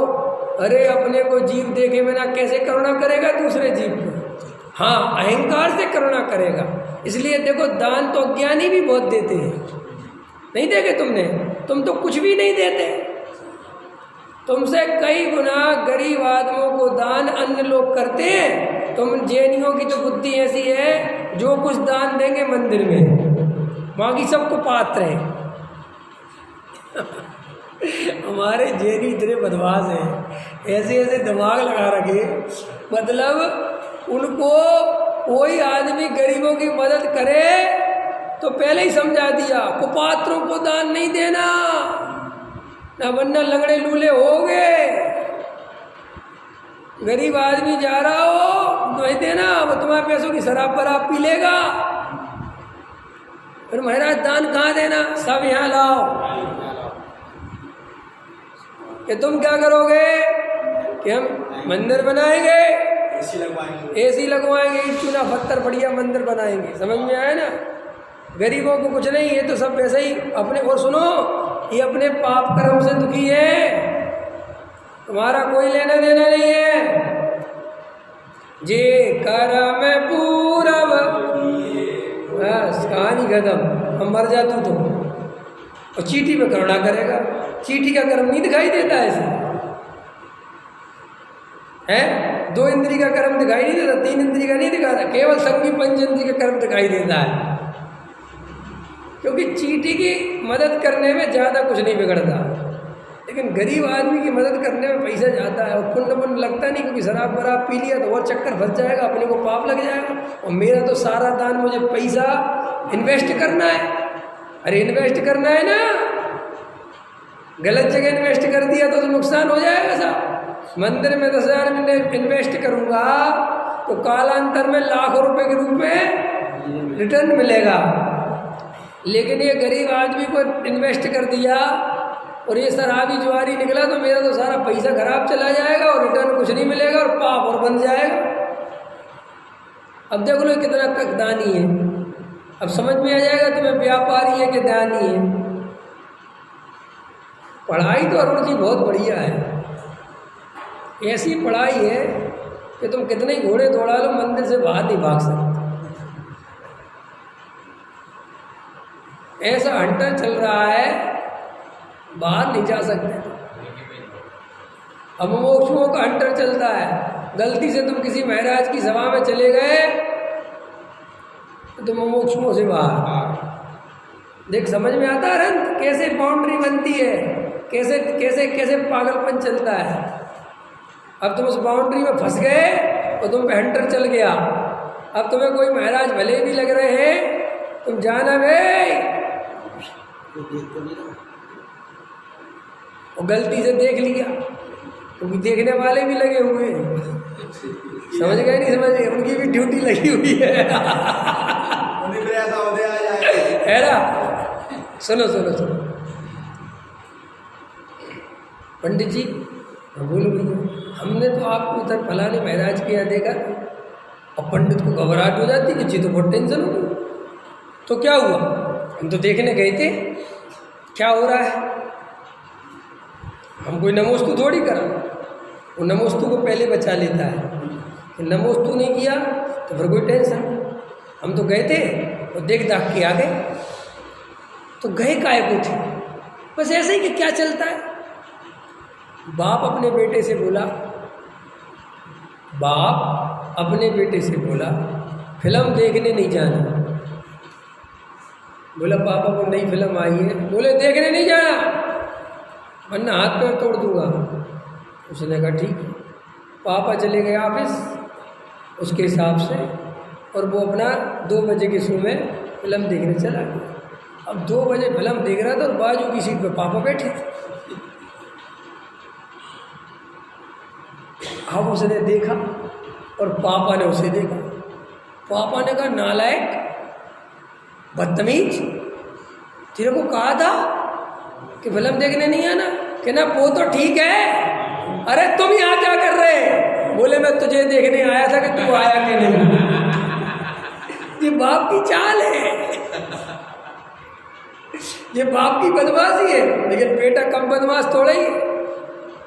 अरे अपने को जीव देखे बिना कैसे करुणा करेगा दूसरे जीव पे? हाँ, अहंकार से करुणा करेगा। इसलिए देखो, दान तो अज्ञानी भी बहुत देते हैं, नहीं देखे तुमने? तुम तो कुछ भी नहीं देते, तुमसे कई गुना गरीब आदमियों को दान अन्य लोग करते हैं। तुम जैनियों की तो बुद्धि ऐसी है, जो कुछ दान देंगे मंदिर में, बाकी सबको पात्र है। हमारे जैनी इतने बदमाश हैं, ऐसे ऐसे दिमाग लगा रखे, मतलब उनको कोई आदमी गरीबों की मदद करे तो पहले ही समझा दिया, कुपात्रों को दान नहीं देना, ना वरना लंगड़े लूले होगे। गरीब आदमी जा रहा हो नहीं देना, वो तुम्हारे पैसों की शराब पर आप पी लेगा। फिर महाराज दान कहाँ देना? सब यहाँ लाओ। कि तुम क्या करोगे? कि हम मंदिर बनाएंगे, एसी लगवाएंगे, चूना पत्थर बढ़िया मंदिर बनाएंगे। समझ में आया ना? गरीबों को कुछ नहीं, ये तो सब वैसे ही अपने। और सुनो, ये अपने पाप कर्म से दुखी है, तुम्हारा कोई लेना देना नहीं है। जे कर्म पूरब, बस कहानी खत्म। हम मर जा तू तो, और चीटी पे करुणा करेगा। चीटी का कर्म नहीं दिखाई देता ऐसे है? 2 इंद्री का कर्म दिखाई नहीं देता, 3 इंद्री का नहीं दिखाता, केवल संगी पंच इंद्री का कर्म दिखाई देता है। क्योंकि चीटी की मदद करने में ज़्यादा कुछ नहीं बिगड़ता, लेकिन गरीब आदमी की मदद करने में पैसा जाता है, और पुण्य पुण्य लगता नहीं, क्योंकि शराब वराब पी लिया तो और चक्कर फंस जाएगा, अपने को पाप लग जाएगा। और मेरा तो सारा दान मुझे पैसा इन्वेस्ट करना है। अरे इन्वेस्ट करना है ना, गलत जगह इन्वेस्ट कर दिया तो नुकसान हो जाएगा साहब। मंदिर में 10,000 में इन्वेस्ट करूँगा तो कालांतर में लाखों रुपए के रूप में रिटर्न मिलेगा। लेकिन ये गरीब आदमी को इन्वेस्ट कर दिया और ये शराबी जुआरी निकला तो मेरा तो सारा पैसा खराब चला जाएगा और रिटर्न कुछ नहीं मिलेगा और पाप और बन जाएगा। अब देखो लो कितना तक दानी है। अब समझ में आ जाएगा तुम्हें व्यापारी है कि दानी है। पढ़ाई तो अरुण जी बहुत बढ़िया है, ऐसी पढ़ाई है कि तुम कितने ही घोड़े दौड़ा लो मंदिर से बाहर नहीं भाग सकते। ऐसा हंटर चल रहा है, बाहर नहीं जा सकते। अब मोक्षों का हंटर चलता है। गलती से तुम किसी महाराज की सभा में चले गए तो तुम मोक्षों से बाहर। देख समझ में आता है रंग कैसे बाउंड्री बनती है, कैसे कैसे कैसे पागलपन चलता है। अब तुम उस बाउंड्री में फंस गए और तुम पे हंटर चल गया। अब तुम्हें कोई महाराज भले भी लग रहे हैं, तुम जाना भाई, और गलती से देख लिया, क्योंकि देखने वाले भी लगे हुए हैं। समझ गए नहीं समझ गए? उनकी भी ड्यूटी लगी हुई है ना। सुनो सुनो सुनो, पंडित जी बोलो भैया, हमने तो आपको उधर फलाने महाराज के यहाँ देखा, और पंडित को घबराहट हो जाती कि जी तो बहुत टेंशन हो गई। तो क्या हुआ? हम तो देखने गए थे क्या हो रहा है। हम कोई नमोस्तु थोड़ी करा, वो नमोस्तु को पहले बचा लेता है कि नमोस्तु नहीं किया तो फिर कोई टेंशन। हम तो गए थे और देख दाख के आ गए। तो गए काहे को थे? बस ऐसे ही कि क्या चलता है। बाप अपने बेटे से बोला, बाप अपने बेटे से बोला फिल्म देखने नहीं जाना। बोला पापा को नई फिल्म आई है। बोले देखने नहीं जाना वरना हाथ पैर तोड़ दूंगा। उसने कहा ठीक है। पापा चले गए ऑफिस उसके हिसाब से, और वो अपना 2 बजे के शो में फिल्म देखने चला गया। अब 2 बजे फिल्म देख रहा था और बाजू की सीट पे पापा बैठे थे। अब उसने देखा और पापा ने उसे देखा। पापा ने कहा नालायक, बदतमीज, तेरे को कहा था कि फिल्म देखने नहीं आना। कहना वो तो ठीक है, अरे तुम यहाँ क्या कर रहे? बोले मैं तुझे देखने आया था कि तू आया कि नहीं। ये बाप की चाल है, ये बाप की बदमाशी है। लेकिन बेटा कम बदमाश थोड़ा ही है।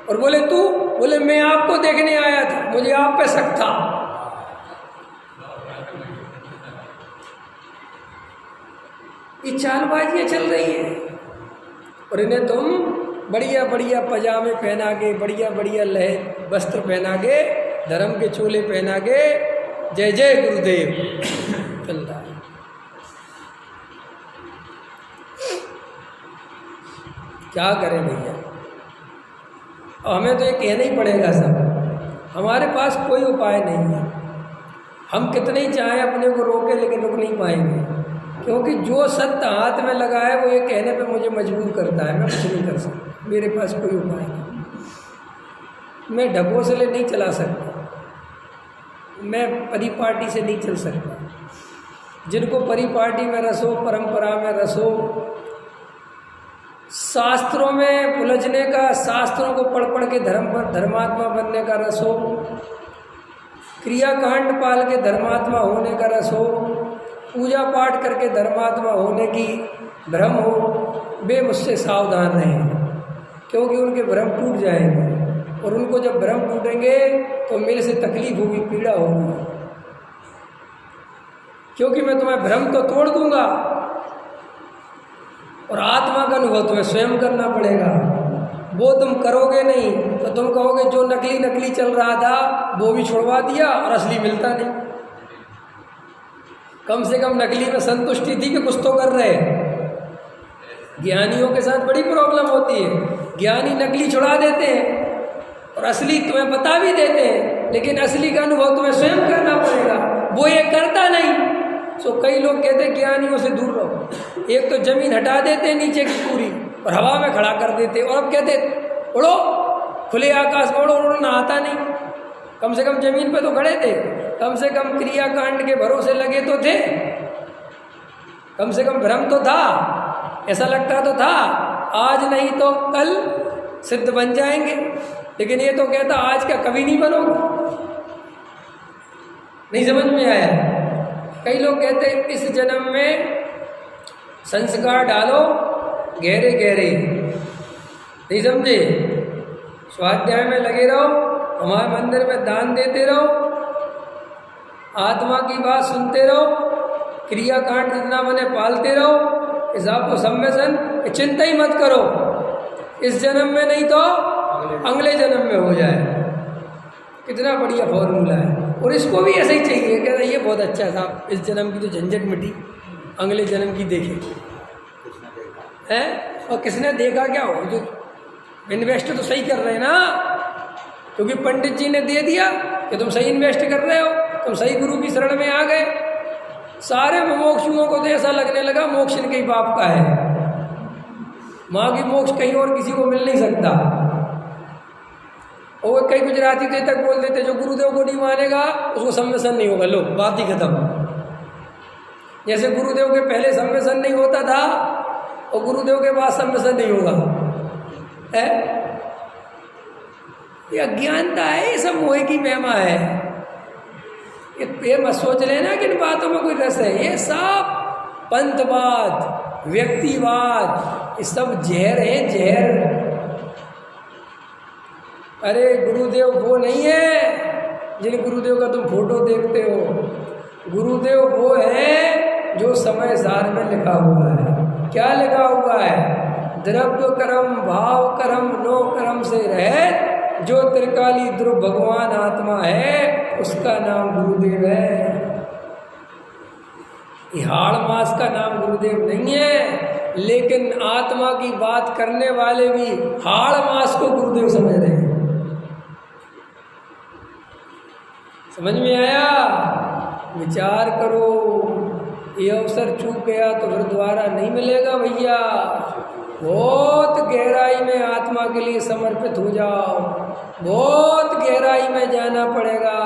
और बोले तू? बोले मैं आपको देखने आया था, मुझे आप पे शक था। ये चालबाजियाँ चल रही हैं और इन्हें तुम बढ़िया बढ़िया पजामे पहना के, बढ़िया बढ़िया लह वस्त्र पहना के, धर्म के चोले पहना के, जय जय गुरुदेव चल रहा है। क्या करें भैया? हमें तो ये कहना ही पड़ेगा सब। हमारे पास कोई उपाय नहीं है। हम कितने ही चाहें अपने को रोके लेकिन रुक नहीं पाएंगे, क्योंकि जो सत्य हाथ में लगा है वो ये कहने पे मुझे मजबूर करता है। मैं कुछ नहीं कर सकता, मेरे पास कोई उपाय नहीं। मैं ढकोसले नहीं चला सकता, मैं परिपाटी से नहीं चल सकता। जिनको परिपाटी में रस हो, परंपरा में रस हो, शास्त्रों में उलझने का, शास्त्रों को पढ़ पढ़ के धर्म पर धर्मात्मा बनने का रस हो, क्रियाकांड पाल के धर्मात्मा होने का रस हो, पूजा पाठ करके धर्मात्मा होने की भ्रम हो, वे मुझसे सावधान रहें, क्योंकि उनके भ्रम टूट जाएंगे। और उनको जब भ्रम टूटेंगे तो मेरे से तकलीफ होगी, पीड़ा होगी, क्योंकि मैं तुम्हें भ्रम तो तोड़ दूंगा और आत्मा का अनुभव तुम्हें स्वयं करना पड़ेगा। वो तुम करोगे नहीं तो तुम कहोगे जो नकली नकली चल रहा था वो भी छुड़वा दिया और असली मिलता नहीं। कम से कम नकली में संतुष्टि थी कि कुछ तो कर रहे। ज्ञानियों के साथ बड़ी प्रॉब्लम होती है। ज्ञानी नकली छुड़ा देते हैं और असली तुम्हें बता भी देते हैं, लेकिन असली का अनुभव तुम्हें स्वयं करना पड़ेगा। वो ये करता नहीं। सो कई लोग कहते हैं ज्ञानियों से दूर रहो। एक तो जमीन हटा देते नीचे की पूरी और हवा में खड़ा कर देते, और अब कहते उड़ो, खुले आकाश में उड़ो। उड़ना आता नहीं। कम से कम जमीन पे तो खड़े थे, कम से कम क्रियाकांड के भरोसे लगे तो थे, कम से कम भ्रम तो था, ऐसा लगता तो था आज नहीं तो कल सिद्ध बन जाएंगे। लेकिन ये तो कहता आज का कभी नहीं बनोगे। नहीं समझ में आया? कई लोग कहते हैं इस जन्म में संस्कार डालो गहरे गहरे, नहीं समझे? स्वाध्याय में लगे रहो, हमारे मंदिर में दान देते रहो, आत्मा की बात सुनते रहो, क्रियाकांड जितना बने पालते रहो, इस आपको सम्मेलन चिंता ही मत करो, इस जन्म में नहीं तो अगले जन्म में हो जाए। कितना बढ़िया फॉर्मूला है। और इसको भी ऐसा ही चाहिए, कहता ये बहुत अच्छा है साहब, इस जन्म की तो झंझट मिटी, अगले जन्म की देखे है। और किसने देखा क्या हो, जो इन्वेस्ट तो सही कर रहे हैं ना, क्योंकि पंडित जी ने दे दिया कि तुम सही इन्वेस्ट कर रहे हो, तुम सही गुरु की शरण में आ गए। सारे मोक्षुओं को तो ऐसा लगने लगा मोक्ष इनके बाप का है, माँ की मोक्ष कहीं और किसी को मिल नहीं सकता। और कई गुजराती थे तक बोल देते जो गुरुदेव को नहीं मानेगा उसको सम्मेलन नहीं होगा। लो बात ही खत्म। जैसे गुरुदेव के पहले सम्मेलन नहीं होता था और गुरुदेव के बाद सम्मेलन नहीं होगा है। ये अज्ञानता है, ये सब मोह की महिमा है। ये मत सोच लेना कि इन बातों में कोई रस है। ये सब पंथवाद, व्यक्तिवाद, ये सब जहर है, जहर। अरे गुरुदेव वो नहीं है जिन गुरुदेव का तुम फोटो देखते हो। गुरुदेव वो है जो समय सार में लिखा हुआ है। क्या लिखा हुआ है? द्रव्य कर्म भाव कर्म नो कर्म से रहित जो त्रिकाली ध्रुव भगवान आत्मा है, उसका नाम गुरुदेव है। हाड़ मास का नाम गुरुदेव नहीं है, लेकिन आत्मा की बात करने वाले भी हाड़ मास को गुरुदेव समझ रहे हैं। समझ में आया? विचार करो। ये अवसर चूक गया तो फिर दोबारा नहीं मिलेगा भैया। बहुत गहराई में आत्मा के लिए समर्पित हो जाओ, बहुत गहराई में जाना पड़ेगा।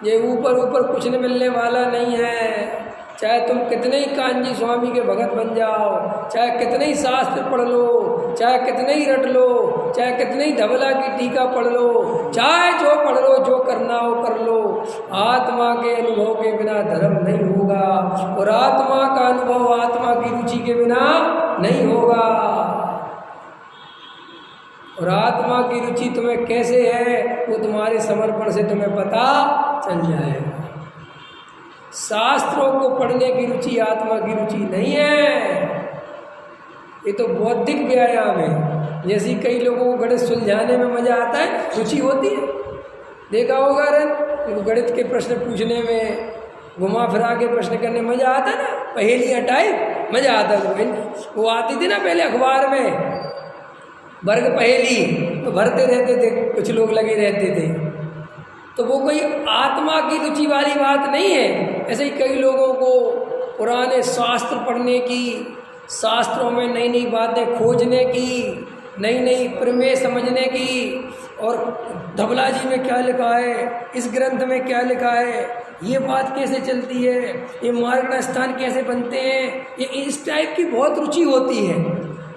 ये ऊपर ऊपर कुछ नहीं मिलने वाला नहीं है। चाहे तुम कितने ही कांजी स्वामी के भगत बन जाओ, चाहे कितने ही शास्त्र पढ़ लो, चाहे कितने ही रट लो, चाहे कितने ही धवला की टीका पढ़ लो, चाहे जो पढ़ लो, जो करना हो कर लो, आत्मा के अनुभव के बिना धर्म नहीं होगा। और आत्मा का अनुभव आत्मा की रुचि के बिना नहीं होगा। और आत्मा की रुचि तुम्हें कैसे है, वो तुम्हारे समर्पण से तुम्हें पता चल जाएगा। शास्त्रों को पढ़ने की रुचि आत्मा की रुचि नहीं है। ये तो बौद्धिक व्यायाम है। जैसे कई लोगों को गणित सुलझाने में मजा आता है, रुचि होती है। देखा होगा रे, गणित के प्रश्न पूछने में, घुमा फिरा के प्रश्न करने में मजा आता ना, पहेलियां टाइप मजा आता है। वो आती थी ना पहले अखबार में, वर्ग पहेली, तो भरते रहते थे, कुछ लोग लगे रहते थे। तो वो कोई आत्मा की रुचि वाली बात नहीं है। ऐसे ही कई लोगों को पुराने शास्त्र पढ़ने की, शास्त्रों में नई नई बातें खोजने की, नई नई प्रमेय समझने की, और धवला जी में क्या लिखा है, इस ग्रंथ में क्या लिखा है, ये बात कैसे चलती है, ये मार्गण स्थान कैसे बनते हैं, ये इस टाइप की बहुत रुचि होती है।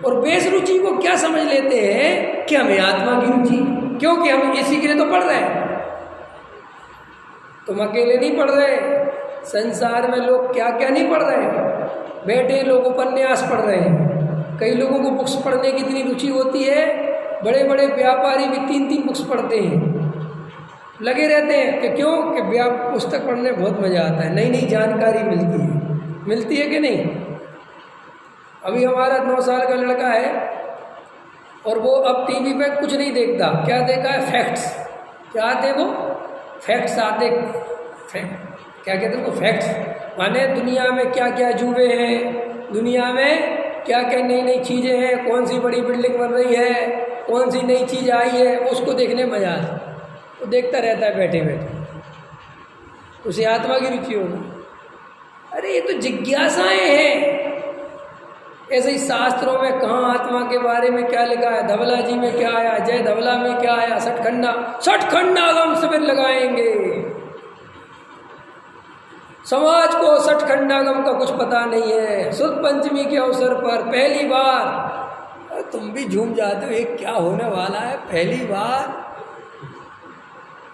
और बेस रुचि को क्या समझ लेते हैं कि हमें आत्मा की रुचि, क्योंकि हम इसी के लिए तो पढ़ रहे हैं। तुम अकेले नहीं पढ़ रहे, संसार में लोग क्या क्या नहीं पढ़ रहे। बैठे लोग उपन्यास पढ़ रहे हैं। कई लोगों को बुक्स पढ़ने की इतनी रुचि होती है, बड़े बड़े व्यापारी भी 3-3 बुक्स पढ़ते हैं, लगे रहते हैं। कि क्यों? कि पुस्तक पढ़ने में बहुत मज़ा आता है, नई नई जानकारी मिलती है कि नहीं। अभी हमारा 9 साल का लड़का है और वो अब टीवी पे कुछ नहीं देखता। क्या देखा है? फैक्ट्स। क्या आते वो? फैक्ट्स आते। क्या कहते हैं वो? फैक्ट्स। माने दुनिया में क्या क्या जुए हैं, दुनिया में क्या क्या नई नई चीज़ें हैं, कौन सी बड़ी बिल्डिंग बन रही है, कौन सी नई चीज़ आई है, उसको देखने में मजा आता है। वो देखता रहता है बैठे बैठे। उसे आत्मा की रुचि होगी। अरे ये तो जिज्ञासाएं हैं। ऐसे ही शास्त्रों में कहाँ आत्मा के बारे में क्या लिखा है, धवला जी में क्या आया, जय धवला में क्या आया, सठखंडागम शिविर लगाएंगे। समाज को सठखंडागम का कुछ पता नहीं है। शुद्ध पंचमी के अवसर पर पहली बार, तुम भी झूम जाते हो, ये क्या होने वाला है, पहली बार।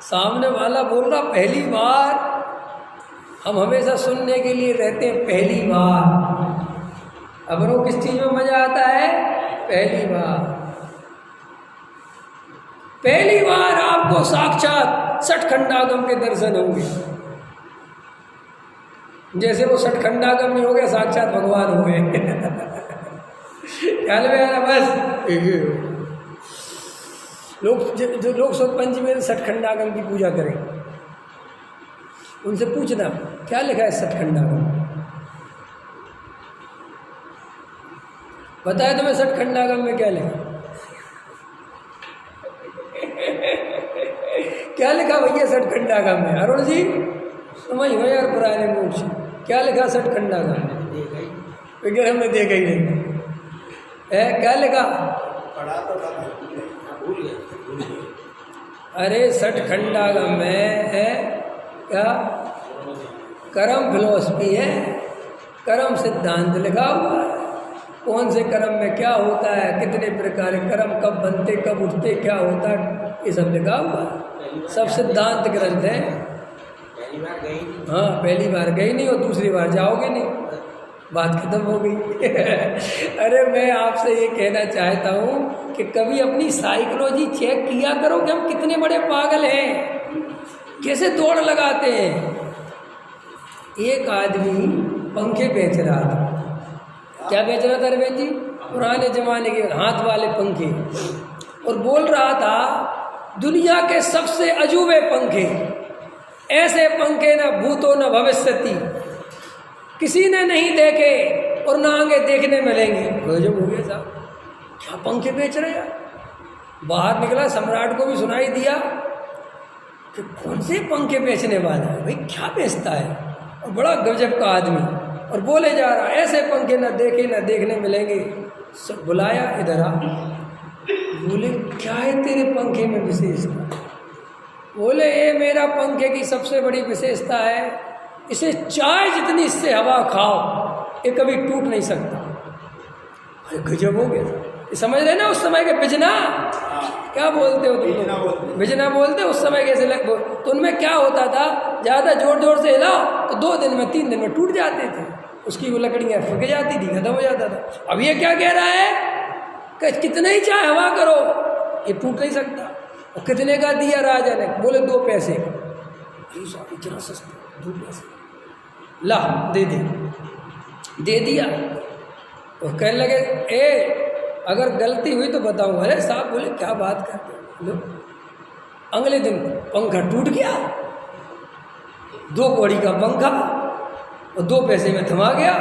सामने वाला बोल रहा पहली बार। हम हमेशा सुनने के लिए रहते हैं पहली बार। अब वो किस चीज़ में मज़ा आता है? पहली बार। पहली बार आपको साक्षात सठखंडागम के दर्शन होंगे। जैसे वो सठखंडागम नहीं हो गया, साक्षात भगवान हो गए। ख्याल में आ रहा? बस जो लोग शुद्ध पंचमी में सठखंडागम की पूजा करें, उनसे पूछना क्या लिखा है सठखंडागम। बताया तुम्हें सठखंडागम में क्या लिखा? क्या लिखा भैया सठखंडागम में? अरुण जी समझ हो यार पुराने मूड से, क्या लिखा सठखंडागम में? हमने देखा ही नहीं है। क्या लिखा? अरे सठखंडागम में है क्या? कर्म फिलॉसफी है, कर्म सिद्धांत लिखा हुआ है। कौन से कर्म में क्या होता है, कितने प्रकार के कर्म कब बनते, कब उठते, क्या होता है, ये सब लिखा हुआ है। सब सिद्धांत ग्रंथ है। पहली बार गई नहीं। हाँ, पहली बार गई नहीं और दूसरी बार जाओगे नहीं, बात खत्म हो गई। अरे मैं आपसे ये कहना चाहता हूँ कि कभी अपनी साइकोलॉजी चेक किया करो कि हम कितने बड़े पागल हैं, कैसे दौड़ लगाते हैं। एक आदमी पंखे बेच रहा था। क्या बेच रहा था रवेश जी? पुराने जमाने के हाथ वाले पंखे। और बोल रहा था दुनिया के सबसे अजूबे पंखे, ऐसे पंखे न भूतो न भविष्यति, किसी ने नहीं देखे और ना आगे देखने मिलेंगे। गजब हो गया साहब, क्या पंखे बेच रहे हैं। बाहर निकला, सम्राट को भी सुनाई दिया कि कौन से पंखे बेचने वाला है भाई, क्या बेचता है। और बड़ा गजब का आदमी, और बोले जा रहा ऐसे पंखे ना देखे ना देखने मिलेंगे। सब बुलाया, इधर आ। बोले क्या है तेरे पंखे में विशेषता? बोले ये मेरा पंखे की सबसे बड़ी विशेषता है, इसे चाय जितनी इससे हवा खाओ ये कभी टूट नहीं सकता। अरे गजब हो गया। ये समझ रहे ना उस समय के बिजना, क्या बोलते हो तुम? बिजना बोलते उस समय कैसे तो उनमें क्या होता था, ज़्यादा जोर जोर से हिलाओ तो 2 दिन में 3 दिन में टूट जाते थे, उसकी वो लकड़ियाँ फक जाती थी, खत्म हो जाता था। अब ये क्या कह रहा है कि कितने ही चाहे हवा करो ये टूट नहीं सकता। और कितने का दिया राजा ने? बोले 2 पैसे। इतना सस्ता, 2 पैसे ला दे दिया। और कहने लगे ए अगर गलती हुई तो बताऊँ। अरे साहब बोले क्या बात करते लो। अगले दिन पंखा टूट गया, 2 कौड़ी का पंखा और 2 पैसे में थमा गया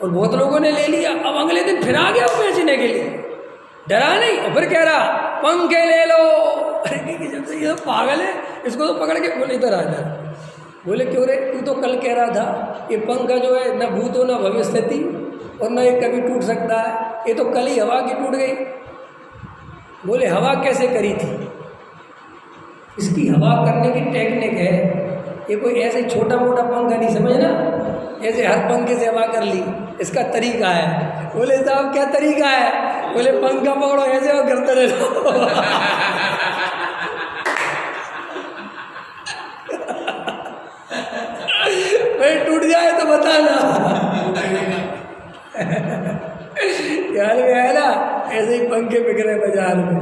और बहुत लोगों ने ले लिया। अब अगले दिन फिर आ गया वो बेचने के लिए, डरा नहीं। और फिर कह रहा पंखे ले लो। अरे जब से ये पागल है, इसको तो पकड़ के बोले इधर आ जा। बोले क्यों रे, तू तो कल कह रहा था ये पंखा जो है न भूतो न भविष्यति और न ये कभी टूट सकता है, ये तो कल ही हवा की टूट गई। बोले हवा कैसे करी थी? इसकी हवा करने की टेक्निक है, ये कोई ऐसे छोटा मोटा पंखा नहीं समझना, ऐसे हर पंखे से हवा कर ली, इसका तरीका है। बोले साहब क्या तरीका है? बोले पंखा पकड़ो ऐसे और करते रहो। भाई टूट जाए तो बताना। यार है ना, ऐसे ही पंखे बिक रहे बाजार में।